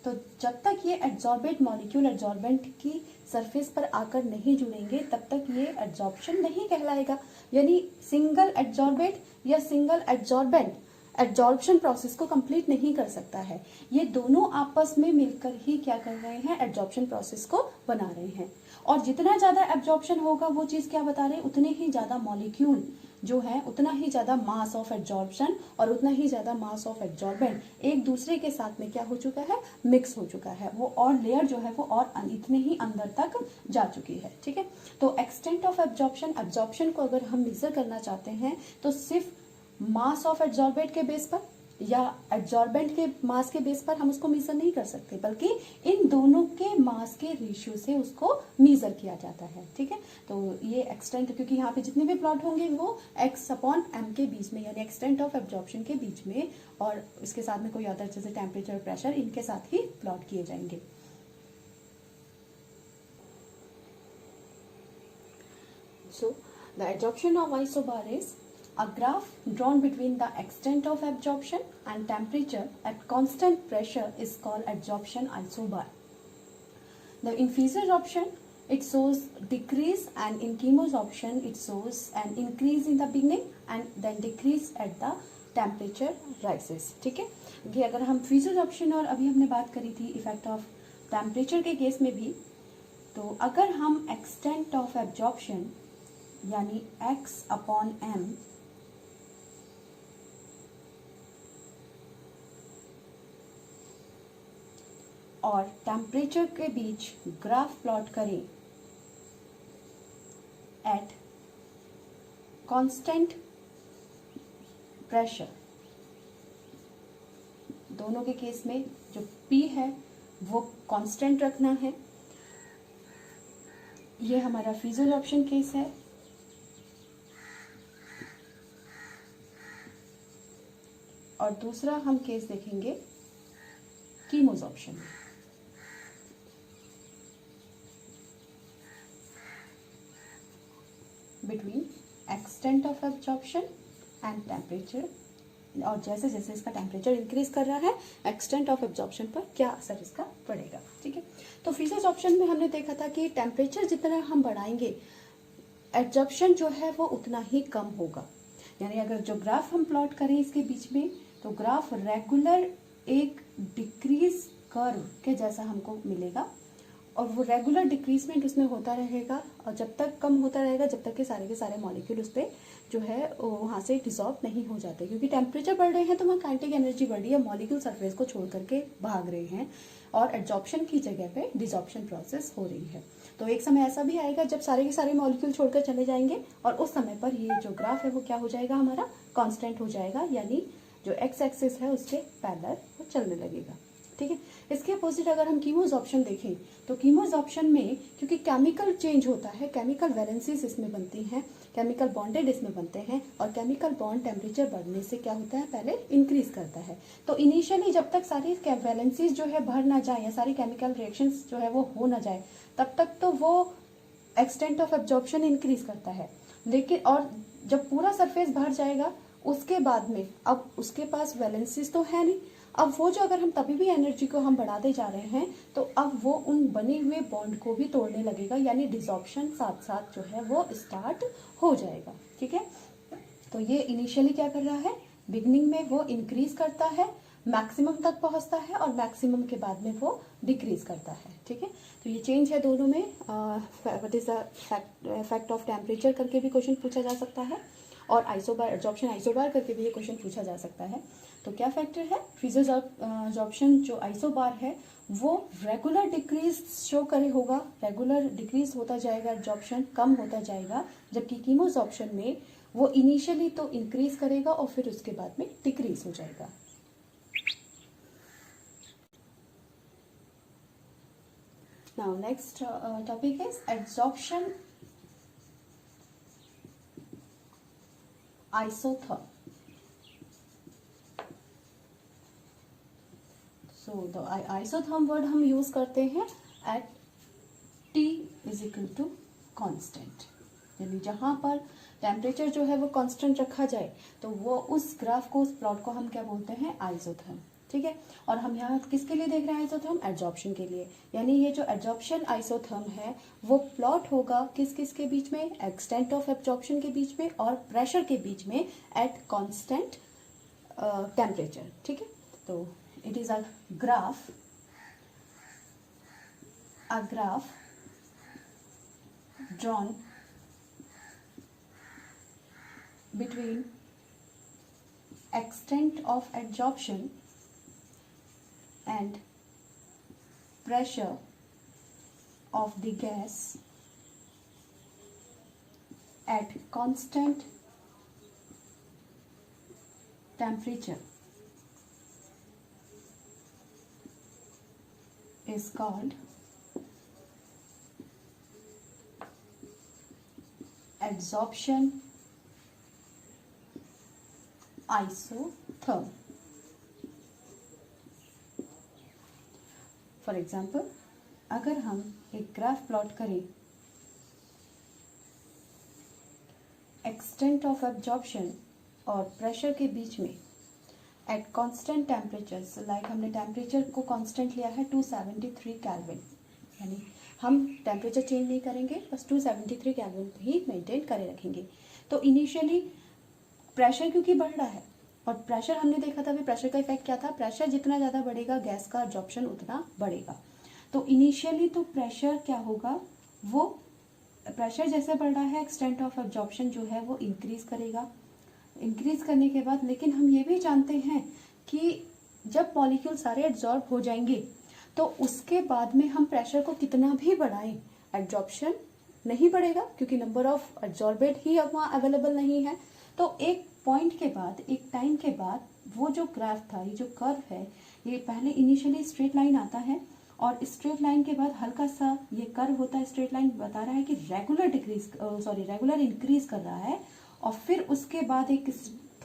तो जब तक ये एड्सॉर्बेट मॉलिक्यूल एड्सॉर्बेंट की सरफेस पर आकर नहीं जुड़ेंगे तब तक ये एड्सॉर्प्शन नहीं कहलाएगा। यानी सिंगल एड्सॉर्बेट या सिंगल एड्सॉर्बेंट एड्सॉर्प्शन प्रोसेस को कंप्लीट नहीं कर सकता है। ये दोनों आपस में मिलकर ही क्या कर रहे हैं, एड्सॉर्प्शन प्रोसेस को बना रहे हैं। और जितना ज्यादा एब्जॉर्प्शन होगा वो चीज क्या बता रहे हैं, उतने ही ज्यादा मॉलिक्यूल जो है, उतना ही ज्यादा मास ऑफ एब्जॉर्प्शन और उतना ही ज्यादा मास ऑफ एब्जॉर्बेंट एक दूसरे के साथ में क्या हो चुका है, मिक्स हो चुका है। वो और लेयर जो है वो और इतने ही अंदर तक जा चुकी है। ठीक है। तो एक्सटेंट ऑफ एब्जॉर्प्शन, एब्जॉर्प्शन को अगर हम मेजर करना चाहते हैं तो सिर्फ मास ऑफ एड्सॉर्बेट के बेस पर या एड्सॉर्बेंट के मास के बेस पर हम उसको मेजर नहीं कर सकते, बल्कि इन दोनों के मास के रेशियो से उसको मेजर किया जाता है। ठीक है। तो ये एक्सटेंट, क्योंकि यहाँ पे जितने भी प्लॉट होंगे वो x अपॉन m के बीच में, यानी एक्सटेंट ऑफ एब्जॉर्प्शन के बीच में, और इसके साथ में कोई अदर जैसे टेम्परेचर, प्रेशर, इनके साथ ही प्लॉट किए जाएंगे। So the absorption of isobar is a graph drawn between the extent of absorption and temperature at constant pressure is called absorption isobar. In physiosorption it shows decrease, and in chemosorption it shows an increase in the beginning and then decrease at the temperature rises. ठीक है। कि अगर हम physiosorption और अभी हमने बात करी थी इफेक्ट ऑफ टेम्परेचर के केस में भी, तो अगर हम एक्सटेंट ऑफ एब्जॉर्प्शन यानी x अपॉन m और टेम्परेचर के बीच ग्राफ प्लॉट करें एट कांस्टेंट प्रेशर, दोनों के केस में जो P है वो कांस्टेंट रखना है। ये हमारा फिजियोलॉप्शन केस है। और दूसरा हम केस देखेंगे कीमोजॉर्प्शन में। Between extent of absorption and temperature, और जैसे जैसे इसका टेम्परेचर इंक्रीज कर रहा है एक्सटेंट ऑफ एब्जॉर्प्शन पर क्या असर इसका पड़ेगा। ठीक है, तो फिजियोलॉप्शन में हमने देखा था कि टेम्परेचर जितना हम बढ़ाएंगे एब्जॉर्प्शन जो है वो उतना ही कम होगा। यानी अगर जो ग्राफ हम प्लॉट करें इसके बीच में, तो ग्राफ रेगुलर एक डिक्रीज कर्व के जैसा हमको मिलेगा, और वो रेगुलर डिक्रीजमेंट उसमें होता रहेगा, और जब तक कम होता रहेगा जब तक के सारे मॉलिक्यूल उस पर जो है वहाँ से डिसॉल्व नहीं हो जाते, क्योंकि टेम्परेचर बढ़ रहे हैं तो वहाँ काइनेटिक एनर्जी बढ़ रही है, मॉलिक्यूल सरफेस को छोड़ करके भाग रहे हैं और एब्जॉर्प्शन की जगह पे डिसॉर्प्शन प्रोसेस हो रही है। तो एक समय ऐसा भी आएगा जब सारे के सारे मॉलिक्यूल छोड़कर चले जाएंगे, और उस समय पर ये जो ग्राफ है वो क्या हो जाएगा, हमारा कांस्टेंट हो जाएगा, यानी जो एक्स एक्सिस है उसके पैरेलल वो चलने लगेगा। ठीक है, इसके अपोजिट अगर हम कीमोजॉर्प्शन देखें, तो कीमोजॉर्प्शन में क्योंकि केमिकल चेंज होता है, केमिकल वैलेंसीज इसमें बनती हैं, केमिकल बॉन्डेड इसमें बनते हैं, और केमिकल बॉन्ड टेम्परेचर बढ़ने से क्या होता है, पहले इंक्रीज करता है। तो इनिशियली जब तक सारी वैलेंसीज जो है भर ना जाए या सारी केमिकल रिएक्शंस जो है वो हो ना जाए, तब तक तो वो एक्सटेंट ऑफ एब्जॉर्प्शन इंक्रीज करता है। लेकिन और जब पूरा सरफेस भर जाएगा उसके बाद में अब उसके पास वैलेंसीज तो है नहीं, अब वो जो अगर हम तभी भी एनर्जी को हम बढ़ाते जा रहे हैं तो अब वो उन बने हुए बॉन्ड को भी तोड़ने लगेगा, यानी डिसॉर्प्शन साथ साथ जो है वो स्टार्ट हो जाएगा। ठीक है, तो ये इनिशियली क्या कर रहा है, बिगनिंग में वो इंक्रीज करता है, मैक्सिमम तक पहुंचता है, और मैक्सिमम के बाद में वो डिक्रीज करता है। ठीक है, तो ये चेंज है दोनों में। What is the effect of temperature करके भी क्वेश्चन पूछा जा सकता है, और आइसोबार एब्जॉर्प्शन आइसोबार करके भी ये क्वेश्चन पूछा जा सकता है। तो क्या फैक्टर है, फिजियोजॉर्प्शन जो आइसोबार है वो रेगुलर डिक्रीज शो करे होगा, रेगुलर डिक्रीज होता जाएगा, एब्जॉर्प्शन कम होता जाएगा, जबकि कीमोजॉर्प्शन में वो इनिशियली तो इंक्रीज करेगा और फिर उसके बाद में डिक्रीज हो जाएगा। Now next topic is absorption isotherm. So the isotherm word हम यूज करते हैं at T is equal to constant, यानी जहां पर टेम्परेचर जो है वो कांस्टेंट रखा जाए तो वो उस ग्राफ को, उस प्लॉट को हम क्या बोलते हैं, आइसोथर्म। ठीक है, और हम यहाँ किसके लिए देख रहे हैं आइसोथर्म, एब्जॉर्प्शन के लिए। यानी ये जो एब्जॉर्प्शन आइसोथर्म है वो प्लॉट होगा किस किस के बीच में, एक्सटेंट ऑफ एब्जॉर्प्शन के बीच में और प्रेशर के बीच में एट कांस्टेंट टेम्परेचर। ठीक है, तो it is a graph drawn between extent of adsorption and pressure of the gas at constant temperature is called adsorption isotherm. For example अगर हम एक ग्राफ प्लॉट करें एक्सटेंट ऑफ एब्जॉर्प्शन और pressure के बीच में एट कांस्टेंट टेम्परेचर, लाइक हमने temperature को constant लिया है 273 केल्विन, यानी हम टेम्परेचर चेंज नहीं करेंगे, बस 273 केल्विन ही मेंटेन करे रखेंगे। तो इनिशियली प्रेशर क्योंकि बढ़ रहा है, और प्रेशर हमने देखा था, प्रेशर का इफेक्ट क्या था, प्रेशर जितना ज़्यादा बढ़ेगा गैस का एब्जॉर्प्शन उतना बढ़ेगा। तो इनिशियली तो प्रेशर क्या होगा, वो प्रेशर जैसे बढ़ रहा है एक्सटेंट ऑफ एब्जॉर्प्शन जो है वो इंक्रीज करेगा, इंक्रीज करने के बाद लेकिन हम ये भी जानते हैं कि जब मॉलिक्यूल सारे एब्जॉर्ब हो जाएंगे तो उसके बाद में हम प्रेशर को कितना भी बढ़ाएं, एब्जॉर्प्शन नहीं बढ़ेगा, क्योंकि नंबर ऑफ एब्जॉर्बेड ही अब वहाँ अवेलेबल नहीं है। तो एक पॉइंट के बाद, एक टाइम के बाद, वो जो ग्राफ था, ये जो कर्व है, ये पहले इनिशियली स्ट्रेट लाइन आता है और स्ट्रेट लाइन के बाद हल्का सा ये कर्व होता है। स्ट्रेट लाइन बता रहा है कि रेगुलर इंक्रीज कर रहा है। और फिर उसके बाद एक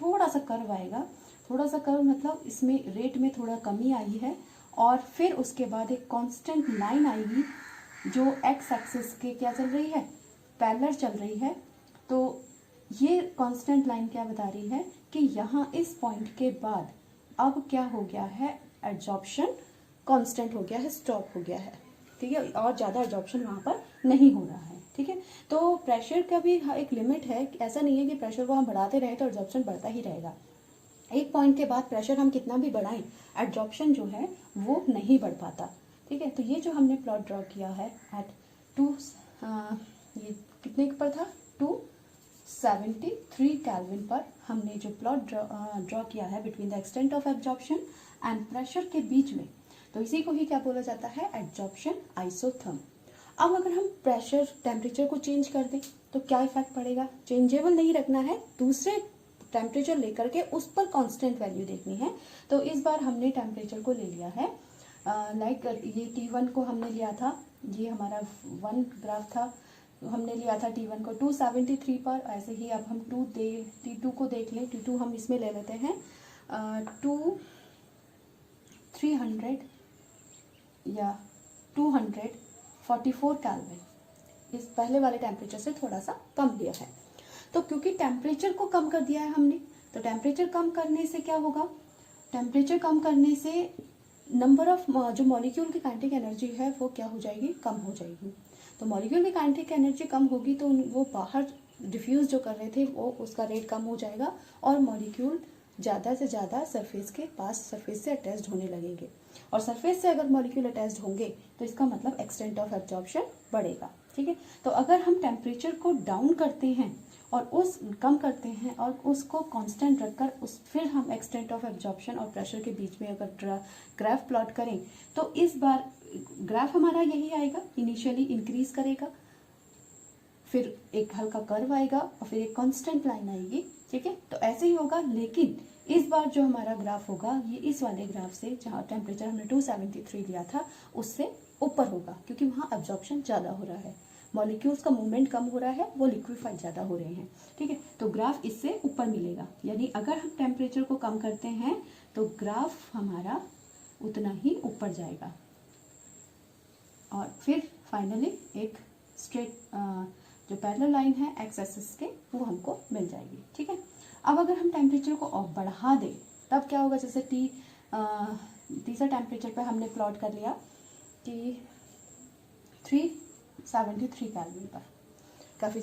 थोड़ा सा कर्व आएगा, थोड़ा सा कर्व मतलब इसमें रेट में थोड़ा कमी आई है। और फिर उसके बाद एक कांस्टेंट लाइन आएगी जो एक्स एक्सिस के क्या चल रही है, पैरेलल चल रही है। तो ये कांस्टेंट लाइन क्या बता रही है कि यहाँ इस पॉइंट के बाद अब क्या हो गया है, एब्जॉर्प्शन कांस्टेंट हो गया है, स्टॉप हो गया है, ठीक है, और ज़्यादा एब्जॉर्प्शन वहाँ पर नहीं हो रहा है, ठीक है। तो प्रेशर का भी एक लिमिट है, ऐसा नहीं है कि प्रेशर को हम बढ़ाते रहे तो एब्जॉर्प्शन बढ़ता ही रहेगा। एक पॉइंट के बाद प्रेशर हम कितना भी बढ़ाएं, एब्जॉर्प्शन जो है वो नहीं बढ़ पाता, ठीक है। तो ये जो हमने प्लॉट ड्रॉ किया है एट ये कितने पर था, 273 केल्विन पर हमने जो प्लॉट ड्रॉ किया है between the extent of absorption and pressure के बीच में, तो इसी को ही क्या बोला जाता है, एब्जॉर्प्शन आइसोथर्म। अब अगर हम प्रेशर टेम्परेचर को चेंज कर दें तो क्या इफेक्ट पड़ेगा, चेंजेबल नहीं रखना है, दूसरे टेम्परेचर लेकर के उस पर कांस्टेंट वैल्यू देखनी है। तो इस बार हमने टेम्परेचर को ले लिया है लाइक ये T1 को हमने लिया था, ये हमारा 1 ग्राफ था, हमने लिया था T1 को 273 पर। ऐसे ही अब हम T2 को देख लें, T2 हम इसमें ले लेते हैं 300 या 244 केल्विन, इस पहले वाले टेम्परेचर से थोड़ा सा कम लिया है। तो क्योंकि टेम्परेचर को कम कर दिया है हमने, तो टेम्परेचर कम करने से क्या होगा, टेम्परेचर कम करने से नंबर ऑफ जो मॉलिक्यूल की काइनेटिक एनर्जी है वो क्या हो जाएगी, कम हो जाएगी। तो मॉलिक्यूल की काइनेटिक एनर्जी कम होगी तो वो बाहर डिफ्यूज जो कर रहे थे वो उसका रेट कम हो जाएगा और मॉलिक्यूल ज़्यादा से ज़्यादा सरफेस के पास, सरफेस से अटैच्ड होने लगेंगे। और सरफेस से अगर मॉलिक्यूल अटैच्ड होंगे तो इसका मतलब एक्सटेंट ऑफ एब्जॉर्प्शन बढ़ेगा, ठीक है। तो अगर हम टेम्परेचर को डाउन करते हैं और कम करते हैं और उसको कांस्टेंट रखकर फिर हम एक्सटेंट ऑफ एब्जॉर्प्शन और प्रेशर के बीच में अगर ग्राफ प्लॉट करें तो इस बार ग्राफ हमारा यही आएगा, इनिशियली इंक्रीज करेगा, फिर एक हल्का कर्व आएगा और फिर एक कांस्टेंट लाइन आएगी, ठीक है। तो ऐसे ही होगा, लेकिन इस बार जो हमारा ग्राफ होगा ये इस वाले ग्राफ से, जहाँ टेम्परेचर हमने 273 लिया था उससे ऊपर होगा, क्योंकि वहाँ एब्जॉर्प्शन ज़्यादा हो रहा है, मॉलिक्यूल्स का मूवमेंट कम हो रहा है, वो लिक्विफाई ज़्यादा हो रहे हैं, ठीक है। तो ग्राफ इससे ऊपर मिलेगा, यानी अगर हम टेम्परेचर को कम करते हैं तो ग्राफ हमारा उतना ही ऊपर जाएगा और फिर फाइनली एक स्ट्रेट जो पैरेलल लाइन है एक्स एक्सिस के वो हमको मिल जाएगी, ठीक है। अब अगर हम टेम्परेचर को और बढ़ा दें तब क्या होगा, जैसे तीसरा टेम्परेचर पे हमने प्लॉट कर लिया कि 373 केल्विन पर, काफ़ी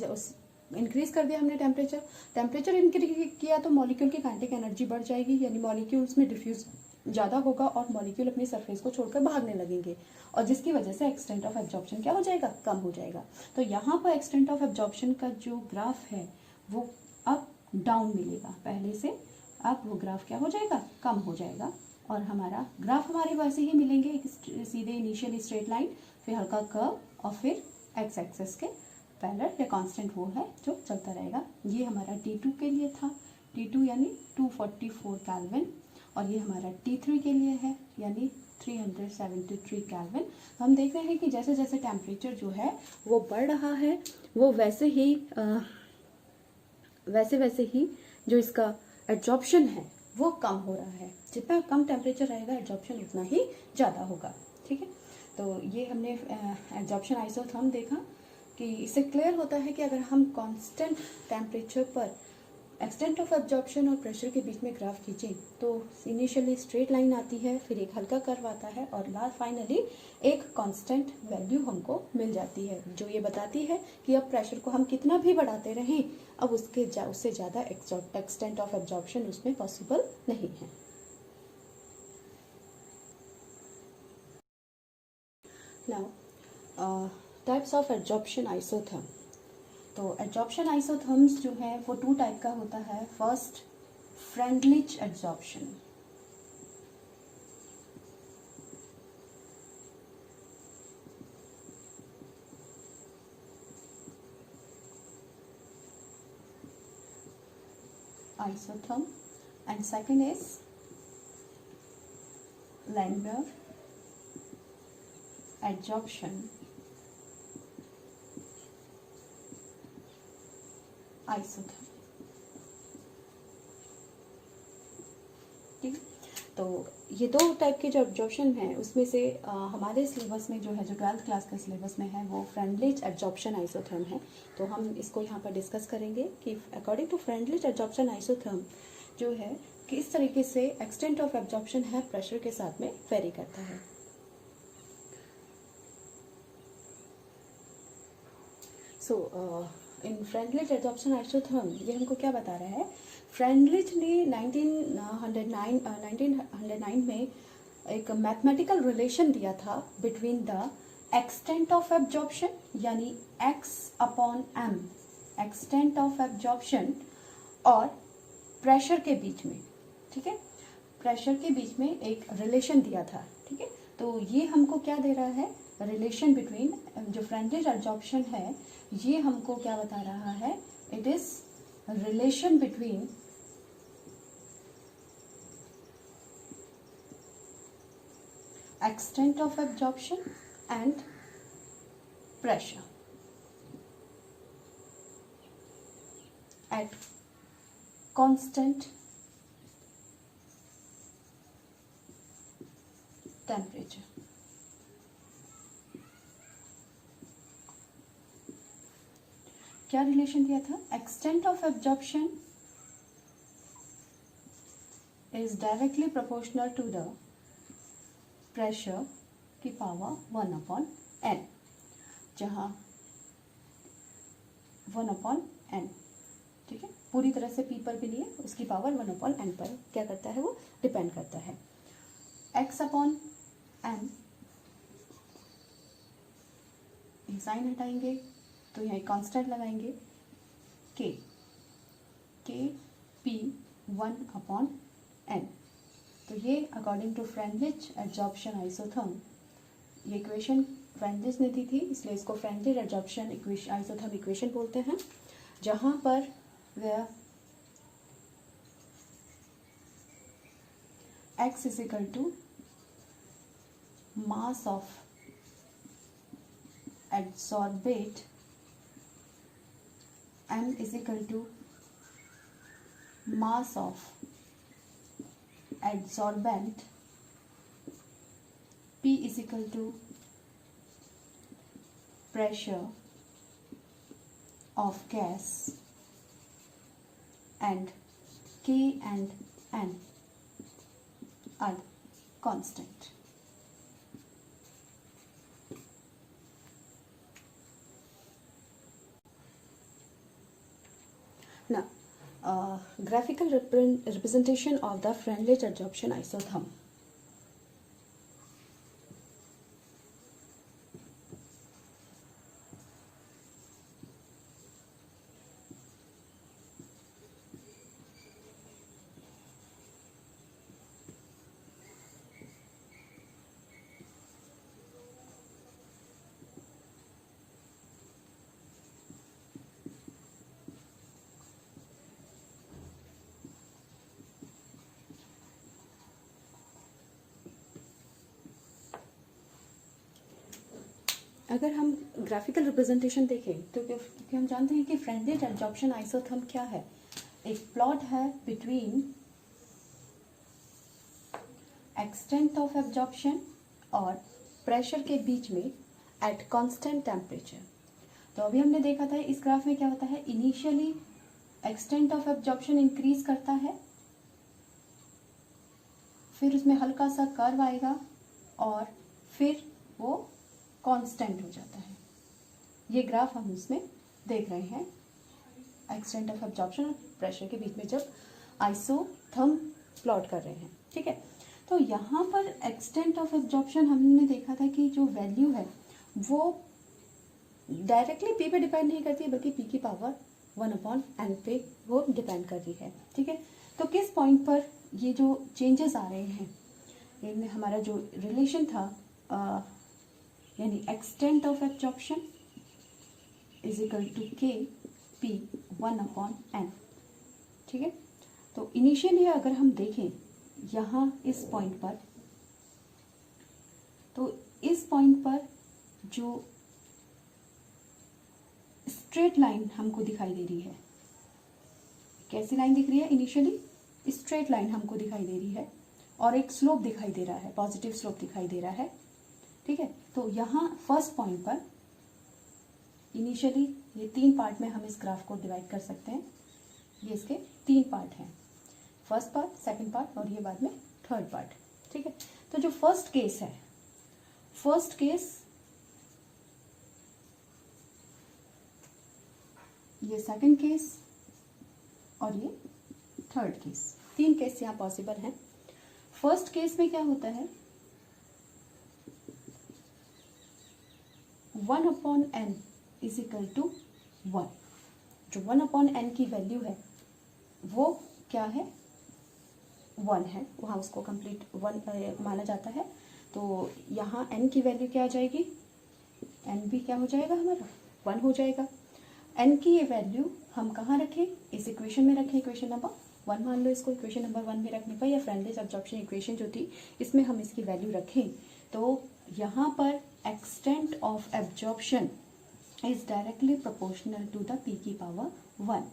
इंक्रीज कर दिया हमने टेम्परेचर इंक्रीज किया तो मॉलिक्यूल की काइनेटिक एनर्जी बढ़ जाएगी, यानी मॉलिक्यूल्स में डिफ्यूज ज़्यादा होगा और मॉलिक्यूल अपनी सरफेस को छोड़कर भागने लगेंगे और जिसकी वजह से एक्सटेंट ऑफ एब्जॉर्प्शन क्या हो जाएगा, कम हो जाएगा। तो यहाँ पर एक्सटेंट ऑफ एब्जॉर्प्शन का जो ग्राफ है वो अब डाउन मिलेगा पहले से, अब वो ग्राफ क्या हो जाएगा, कम हो जाएगा और हमारा ग्राफ हमारे वैसे ही मिलेंगे, एक सीधे इनिशियल स्ट्रेट लाइन, फिर हल्का कर्व और फिर एक्स एक्सिस के पैरेलल या कांस्टेंट वो है जो चलता रहेगा। ये हमारा T2 के लिए था, T2 यानी 244 केल्विन, और ये हमारा T3 के लिए है यानी 373 केल्विन। हम देख रहे हैं कि जैसे जैसे टेम्परेचर जो है वो बढ़ रहा है वो वैसे वैसे ही जो इसका एब्जॉर्प्शन है वो कम हो रहा है, जितना कम टेम्परेचर रहेगा एब्जॉर्प्शन उतना ही ज़्यादा होगा, ठीक है। तो ये हमने एब्जॉर्प्शन आइसोथर्म देखा कि इससे क्लियर होता है कि अगर हम कांस्टेंट टेम्परेचर पर एक्सटेंट ऑफ एब्जॉर्प्शन और प्रेशर के बीच में ग्राफ खींचें तो इनिशियली स्ट्रेट लाइन आती है, फिर एक हल्का कर्व आता है और लास्ट फाइनली एक कांस्टेंट वैल्यू हमको मिल जाती है, जो ये बताती है कि अब प्रेशर को हम कितना भी बढ़ाते रहें अब उससे ज़्यादा एक्सटेंट ऑफ एब्जॉर्प्शन उसमें पॉसिबल नहीं है। Now types of absorption isotherm. तो एब्जॉर्प्शन आइसोथर्म्स जो है वो 2 टाइप का होता है। First, Freundlich absorption, isotherm, and second is Langmuir adsorption isotherm. ठीक, तो ये दो टाइप के जो एब्जॉर्प्शन हैं उसमें से हमारे सिलेबस में जो है, जो 12th क्लास के सिलेबस में है, वो फ्रेंडलिच एब्जॉर्प्शन आइसोथर्म है। तो हम इसको यहाँ पर डिस्कस करेंगे कि according to Freundlich absorption isotherm जो है किस तरीके से एक्सटेंट ऑफ एब्जॉर्प्शन है प्रेशर के साथ में वेरी करता है। So in Freundlich absorption isotherm ये हमको क्या बता रहा है, फ्रेंडलिच ने 1909 में एक मैथमेटिकल रिलेशन दिया था between the extent of absorption यानी x upon m, extent of absorption और प्रेशर के बीच में। ठीक है, प्रेशर के बीच में एक रिलेशन दिया था। ठीक है, तो ये हमको क्या दे रहा है, रिलेशन बिटवीन, जो फ्रेंडलिच एब्जॉर्प्शन है ये हमको क्या बता रहा है, it is relation between extent of absorption and pressure at constant temperature. क्या रिलेशन दिया था, extent of absorption is directly proportional to the pressure की पावर 1/n, जहाँ 1/n, ठीक है, पूरी तरह से p पर भी नहीं है, उसकी पावर 1/n पर क्या करता है, वो डिपेंड करता है। x/n, ये साइन हटाएंगे तो यहाँ कांस्टेंट लगाएंगे, k p 1/n। तो ये according to Freundlich absorption isotherm, ये इक्वेशन फ्रेंडलिच ने दी थी, इसलिए इसको फ्रेंडलिच एब्जॉर्प्शन आइसोथर्म इक्वेशन बोलते हैं, जहां पर वह x is equal to mass of absorbate, m is equal to mass of adsorbent, P is equal to pressure of gas, and K and N are constant. Now, graphical representation of the Freundlich adsorption isotherm. अगर हम graphical representation देखें तो क्योंकि हम जानते हैं कि Freundlich absorption isotherm क्या है, एक प्लॉट है बिटवीन एक्सटेंट ऑफ एब्जॉर्प्शन और प्रेशर के बीच में एट कांस्टेंट टेम्परेचर। तो अभी हमने देखा था इस ग्राफ में क्या होता है, initially extent of absorption increase करता है, फिर उसमें हल्का सा कर्व आएगा और फिर वो कांस्टेंट हो जाता है। ये ग्राफ हम इसमें देख रहे हैं, एक्सटेंट ऑफ एब्जॉर्प्शन और प्रेशर के बीच में जब आइसोथर्म प्लॉट कर रहे हैं। ठीक है, तो यहाँ पर एक्सटेंट ऑफ एब्जॉर्प्शन हमने देखा था कि जो वैल्यू है वो डायरेक्टली पी पे डिपेंड नहीं करती है, बल्कि पी की पावर 1/n पे वो डिपेंड कर रही है। ठीक है, तो किस पॉइंट पर ये जो चेंजेस आ रहे हैं, इनमें हमारा जो रिलेशन था यानी extent of absorption is equal to K P 1/n। ठीक है, तो इनिशियली अगर हम देखें यहाँ इस पॉइंट पर, तो इस पॉइंट पर जो स्ट्रेट लाइन हमको दिखाई दे रही है, कैसी लाइन दिख रही है? इनिशियली स्ट्रेट लाइन हमको दिखाई दे रही है और एक स्लोप दिखाई दे रहा है, पॉजिटिव स्लोप दिखाई दे रहा है, ठीक है। तो यहाँ फर्स्ट पॉइंट पर इनिशियली ये 3 पार्ट में हम इस ग्राफ को डिवाइड कर सकते हैं। ये इसके 3 पार्ट हैं, फर्स्ट पार्ट, सेकंड पार्ट और ये बाद में थर्ड पार्ट, ठीक है। तो जो फर्स्ट केस है, फर्स्ट केस, ये सेकंड केस और ये थर्ड केस, 3 केस यहाँ पॉसिबल हैं। फर्स्ट केस में क्या होता है, 1/n इज इक्वल टू 1। जो 1/n की वैल्यू है वो क्या है? 1 है, वहाँ उसको कंप्लीट 1 माना जाता है। तो यहाँ n की वैल्यू क्या आ जाएगी? n भी क्या हो जाएगा हमारा? 1 हो जाएगा। n की ये वैल्यू हम कहाँ रखें? इस इक्वेशन में रखें, इक्वेशन नंबर 1 मान लो इसको, इक्वेशन नंबर 1 में रखने पर, या फ्रेंडलिस एब्जॉर्प्शन इक्वेशन जो थी इसमें हम इसकी वैल्यू रखें, तो यहाँ पर extent of absorption is directly proportional to the p की पावर 1,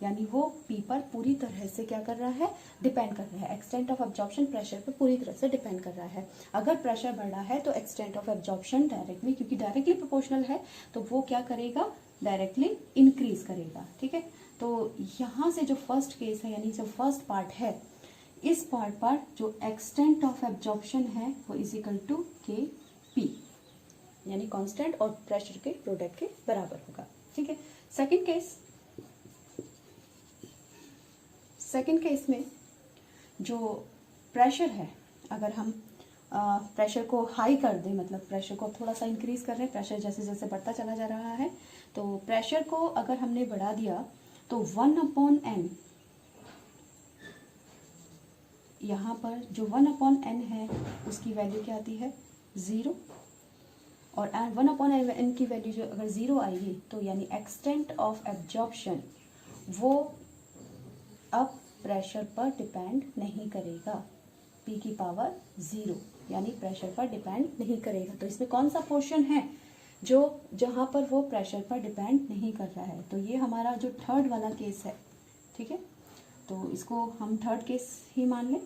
यानी वो p पर पूरी तरह से क्या कर रहा है? डिपेंड कर रहा है। एक्सटेंट ऑफ एब्जॉर्प्शन प्रेशर पर पूरी तरह से डिपेंड कर रहा है। अगर प्रेशर बढ़ा है तो एक्सटेंट ऑफ एब्जॉर्प्शन डायरेक्टली, क्योंकि डायरेक्टली प्रोपोर्शनल है, तो वो क्या करेगा? डायरेक्टली इंक्रीज करेगा, ठीक है। तो यहाँ से जो फर्स्ट केस है, यानी जो फर्स्ट पार्ट है, इस पार्ट पर जो एक्सटेंट ऑफ एब्जॉर्प्शन है वो is equal to K P, यानी कांस्टेंट और प्रेशर के प्रोडक्ट के बराबर होगा, ठीक है। सेकंड केस, सेकंड केस में जो प्रेशर है, अगर हम प्रेशर को हाई कर दें, मतलब प्रेशर को थोड़ा सा इंक्रीज कर रहे हैं, प्रेशर जैसे जैसे बढ़ता चला जा रहा है, तो प्रेशर को अगर हमने बढ़ा दिया तो 1/n, यहाँ पर जो 1/n है उसकी वैल्यू क्या आती है? 0, और 1/n की वैल्यू जो अगर 0 आएगी तो यानी एक्सटेंट ऑफ एब्जॉर्प्शन वो अब प्रेशर पर डिपेंड नहीं करेगा, p की पावर 0, यानी प्रेशर पर डिपेंड नहीं करेगा। तो इसमें कौन सा पोर्शन है जो जहाँ पर वो प्रेशर पर डिपेंड नहीं कर रहा है? तो ये हमारा जो थर्ड वाला केस है, ठीक है। तो इसको हम थर्ड केस ही मान लें।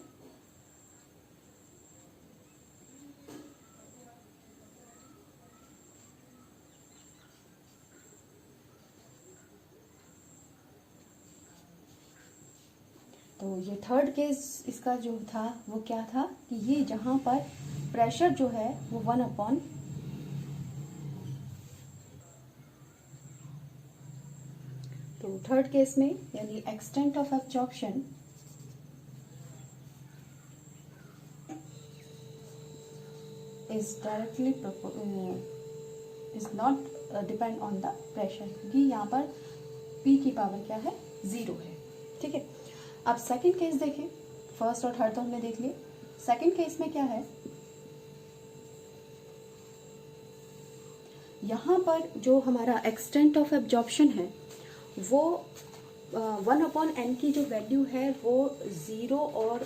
तो ये थर्ड केस इसका जो था वो क्या था कि ये जहाँ पर प्रेशर जो है वो 1/, तो थर्ड केस में यानी extent of absorption is directly is not depend on the pressure, क्योंकि यहाँ पर p की पावर क्या है? 0 है, ठीक है। अब सेकंड केस देखें, फर्स्ट और थर्ड तो हमने देख लिए। सेकंड केस में क्या है, यहाँ पर जो हमारा एक्सटेंट ऑफ एब्जॉर्प्शन है वो 1/n की जो वैल्यू है वो 0 और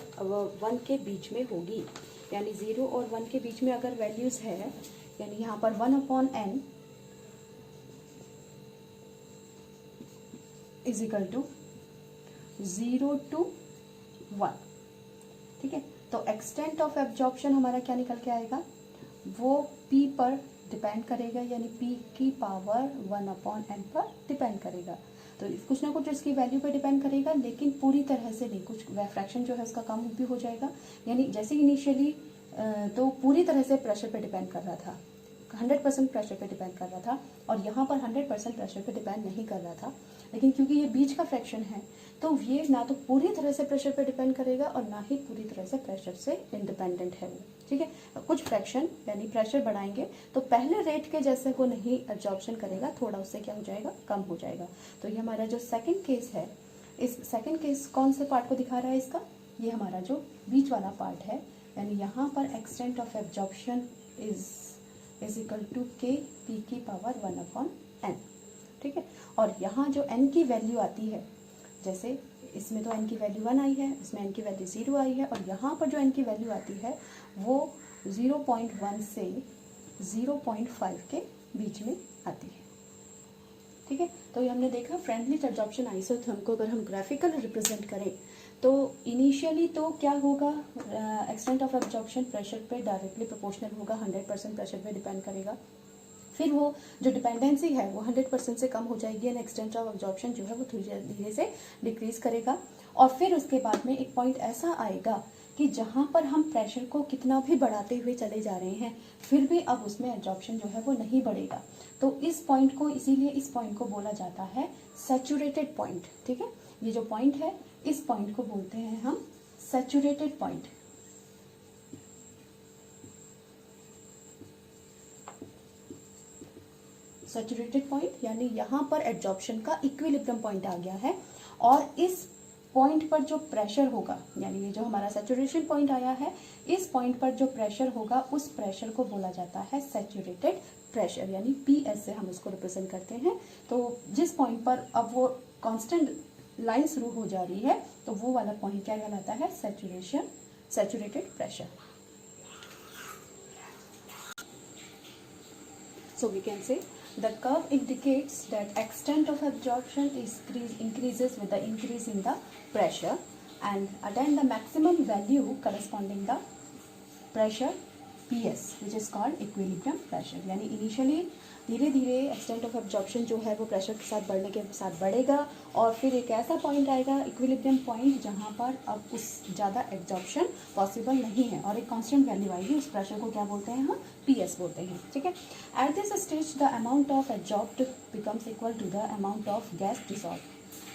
1 के बीच में होगी, यानी 0 और 1 के बीच में अगर वैल्यूज है, यानी यहाँ पर 1/n is equal to 0 to 1, ठीक है। तो एक्सटेंट ऑफ एब्जॉर्प्शन हमारा क्या निकल के आएगा? वो p पर डिपेंड करेगा, यानी p की पावर 1/n पर डिपेंड करेगा। तो कुछ ना कुछ इसकी वैल्यू पे डिपेंड करेगा, लेकिन पूरी तरह से नहीं, कुछ फ्रैक्शन जो है उसका कम भी हो जाएगा। यानी जैसे इनिशियली तो पूरी तरह से प्रेशर पे डिपेंड कर रहा था, 100% प्रेशर पे डिपेंड कर रहा था, और यहाँ पर 100% प्रेशर पे डिपेंड नहीं कर रहा था। लेकिन क्योंकि ये बीच का फ्रैक्शन है तो ये ना तो पूरी तरह से प्रेशर पे डिपेंड करेगा और ना ही पूरी तरह से प्रेशर से इंडिपेंडेंट है वो, ठीक है। कुछ फ्रैक्शन यानी प्रेशर बढ़ाएंगे तो पहले रेट के जैसे वो नहीं एब्जॉर्प्शन करेगा, थोड़ा उससे क्या हो जाएगा? कम हो जाएगा। तो ये हमारा जो सेकंड केस है, इस सेकंड केस कौन से पार्ट को दिखा रहा है इसका? ये हमारा जो बीच वाला पार्ट है, यानी यहाँ पर extent of absorption is equal to K p की पावर 1/n, ठीक है। और यहाँ जो n की वैल्यू आती है जैसे इसमें तो n की वैल्यू 1 आई है, इसमें n की वैल्यू 0 आई है, और यहाँ पर जो n की वैल्यू आती है वो 0.1 से 0.5 के बीच में आती है। ठीक है, तो ये हमने देखा फ्रेंडली एडजॉर्प्शन आइसोथर्म को अगर हम ग्राफिकल रिप्रेजेंट करें तो इनिशियली तो क्या होगा, एक्सटेंट ऑफ एब्जॉर्प्शन प्रेशर पे डायरेक्टली प्रोपोर्शनल होगा, 100% प्रेशर पे डिपेंड करेगा। फिर वो जो डिपेंडेंसी है वो 100% से कम हो जाएगी एंड एक्सटेंट ऑफ एब्जॉर्प्शन जो है वो धीरे धीरे से डिक्रीज करेगा। और फिर उसके बाद में एक पॉइंट ऐसा आएगा कि जहाँ पर हम प्रेशर को कितना भी बढ़ाते हुए चले जा रहे हैं फिर भी अब उसमें एब्जॉर्प्शन जो है वो नहीं बढ़ेगा। तो इस पॉइंट को, इसीलिए इस पॉइंट को बोला जाता है सैचुरेटेड पॉइंट। ठीक है, ये जो पॉइंट है इस पॉइंट को बोलते हैं हम सैचुरेटेड पॉइंट। सैचुरेटेड पॉइंट यानी यहाँ पर एब्जॉर्प्शन का इक्विलिब्रियम पॉइंट आ गया है, और इस पॉइंट पर जो प्रेशर होगा, यानी ये जो हमारा सैचुरेशन पॉइंट आया है, इस पॉइंट पर जो प्रेशर होगा उस प्रेशर को बोला जाता है सैचुरेटेड प्रेशर, यानी PS से हम उसको रिप्रेजेंट करते हैं। तो जिस पॉइंट पर अब वो कांस्टेंट लाइन शुरू हो जा रही है तो वो वाला पॉइंट क्या कहलाता है, saturated pressure. So we can say the curve indicates that extent of absorption increases with the increase in the pressure and attain the maximum value corresponding the pressure PS which is called equilibrium pressure। यानी initially धीरे धीरे extent of absorption जो है वो pressure के साथ बढ़ने के साथ बढ़ेगा, और फिर एक ऐसा पॉइंट आएगा इक्विलिब्रियम पॉइंट जहाँ पर अब उस ज़्यादा एब्जॉर्प्शन पॉसिबल नहीं है और एक कांस्टेंट वैल्यू आएगी। उस प्रेशर को क्या बोलते हैं हम, PS बोलते हैं। ठीक है, at this stage the amount of absorbed becomes equal to the amount of gas dissolve.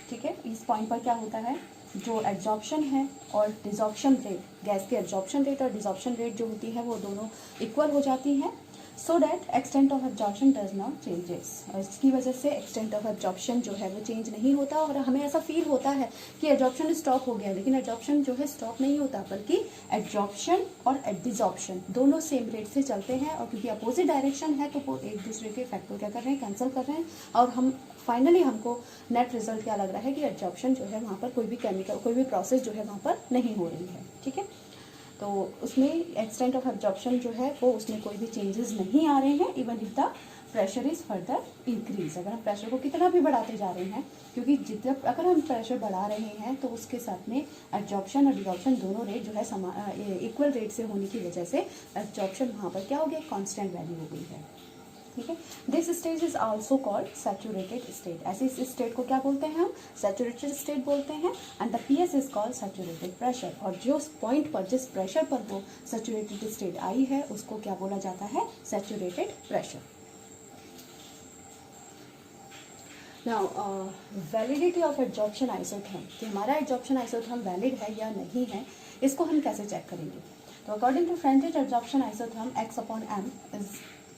ठीक है, इस पॉइंट पर क्या होता है, जो एब्जॉर्प्शन है और डिसॉर्प्शन रेट, गैस की एब्जॉर्प्शन रेट और डिसॉर्प्शन रेट जो होती है वो दोनों इक्वल हो जाती हैं, so that extent of absorption does not changes. और इसकी वजह से एक्सटेंट ऑफ एब्जॉर्प्शन जो है वो चेंज नहीं होता, और हमें ऐसा फील होता है कि एब्जॉर्प्शन स्टॉप हो गया, लेकिन एब्जॉर्प्शन जो है स्टॉप नहीं होता, बल्कि एब्जॉर्प्शन और डिसॉर्प्शन दोनों सेम रेट से चलते हैं, और क्योंकि अपोजिट डायरेक्शन है तो वो एक दूसरे के इफेक्ट को क्या कर रहे हैं, कैंसिल कर रहे हैं, और हम फाइनली हमको नेट रिजल्ट क्या लग रहा है कि एब्जॉर्प्शन जो है वहाँ पर कोई भी केमिकल, कोई भी प्रोसेस जो है वहाँ पर नहीं हो रही है। ठीक है, तो उसमें एक्सटेंट ऑफ एब्जॉर्प्शन जो है वो उसमें कोई भी चेंजेस नहीं आ रहे हैं, even if the pressure is further increase. अगर हम प्रेशर को कितना भी बढ़ाते जा रहे हैं, क्योंकि जितना अगर हम प्रेशर बढ़ा रहे हैं तो उसके साथ में एब्जॉर्प्शन और डिसॉर्प्शन दोनों रेट जो है इक्वल रेट से होने की वजह से एब्जॉर्प्शन वहाँ पर क्या हो गया, कांस्टेंट वैल्यू हो गई है। ठीक है, this stage is also called saturated state. ऐसे इस स्टेट को क्या बोलते हैं हम, सैचुरेटेड स्टेट बोलते हैं, and the PS is called saturated pressure. और जो पॉइंट पर, जिस प्रेशर पर वो सैचुरेटेड स्टेट आई है उसको क्या बोला जाता है, saturated pressure. Now validity of absorption isotherm, कि हमारा एब्जॉर्प्शन आइसोथर्म वैलिड है या नहीं है, इसको हम कैसे चेक करेंगे। तो according to French absorption isotherm X/M इज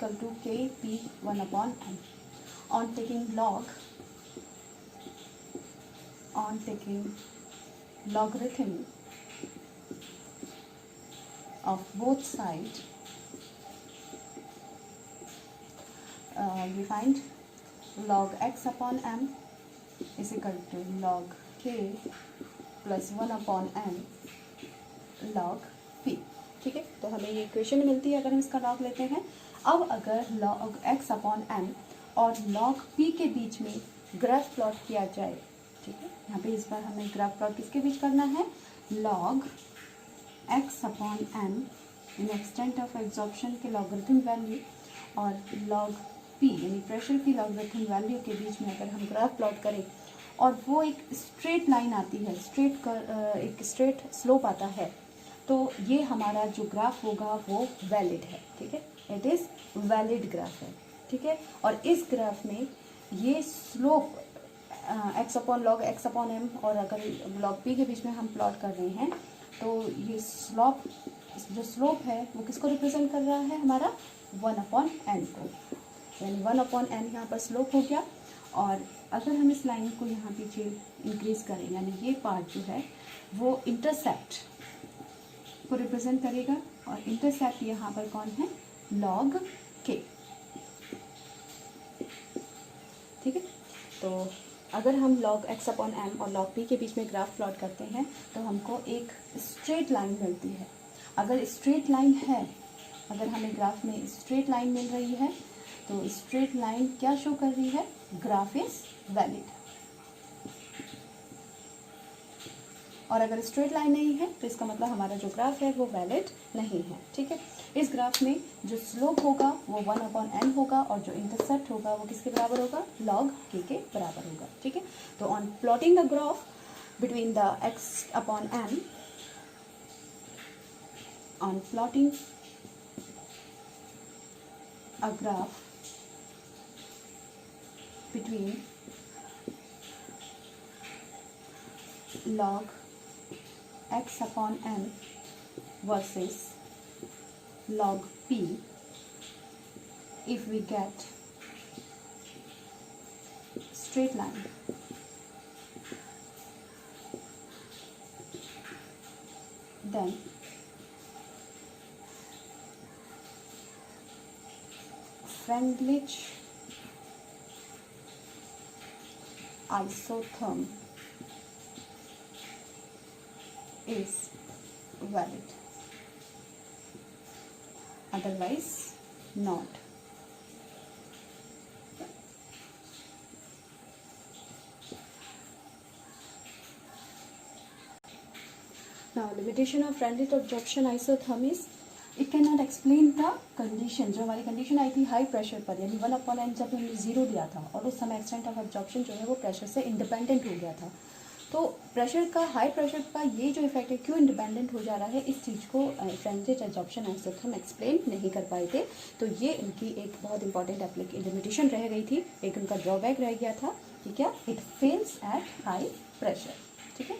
equal to Kp1/m on taking logarithm of both sides, we find log X/m is equal to log K plus 1/m log P। ठीक है, तो हमें ये इक्वेशन मिलती है अगर हम इसका लॉग लेते हैं। अब अगर log X/m और log P के बीच में ग्राफ प्लॉट किया जाए, ठीक है, यहाँ पे इस बार हमें ग्राफ प्लॉट किसके बीच करना है, log X/m in extent of absorption के लॉगरिथम वैल्यू और log P यानी प्रेशर की लॉगरिथम वैल्यू के बीच में अगर हम ग्राफ प्लॉट करें और वो एक स्ट्रेट लाइन आती है, एक स्ट्रेट स्लोप आता है, तो ये हमारा जो ग्राफ होगा वो वैलिड है। ठीक है, इट इज़ वैलिड ग्राफ है। ठीक है, और इस ग्राफ में ये स्लोप X/log X/m और अगर log P के बीच में हम प्लॉट कर रहे हैं तो ये जो स्लोप है वो किसको रिप्रेजेंट कर रहा है, हमारा 1/n को, यानी 1/n यहाँ पर स्लोप हो गया। और अगर हम इस लाइन को यहाँ पीछे इंक्रीज करें, यानी ये पार्ट जो है वो इंटरसेप्ट को रिप्रेजेंट करेगा, और इंटरसेप्ट यहाँ पर कौन है, log K। ठीक है, तो अगर हम log x अपॉन m और log p के बीच में ग्राफ प्लॉट करते हैं तो हमको एक स्ट्रेट लाइन मिलती है। अगर स्ट्रेट लाइन है, अगर हमें ग्राफ में स्ट्रेट लाइन मिल रही है तो स्ट्रेट लाइन क्या शो कर रही है? Graph is valid. और अगर स्ट्रेट लाइन नहीं है तो इसका मतलब हमारा जो ग्राफ है वो वैलिड नहीं है। ठीक है, इस ग्राफ में जो स्लोप होगा वो 1 अपॉन n होगा और जो इंटरसेप्ट होगा वो किसके बराबर होगा? log k के बराबर होगा। ठीक है, तो on plotting the graph between the x upon m, on plotting a graph between log x upon m versus log p, if we get straight line, then Freundlich isotherm is valid, otherwise not. Now limitation of Freundlich absorption isotherm is it can not explain the condition. जो हमारी condition आई थी high pressure पर, यानी 1 upon n जब हमने 0 दिया था और उस समय एक्सटेंट ऑफ एब्जॉर्प्शन जो है वो प्रेशर से इंडिपेंडेंट हो गया था। तो प्रेशर का, हाई प्रेशर का ये जो इफेक्ट है क्यों इंडिपेंडेंट हो जा रहा है, इस चीज़ को फ्रेंड्लिच एब्जॉर्प्शन आइसोथर्म एक्सप्लेन नहीं कर पाए थे। तो ये उनकी एक बहुत इंपॉर्टेंट लिमिटेशन रह गई थी, एक उनका ड्रॉबैक रह गया था कि क्या, it fails at high pressure. ठीक है,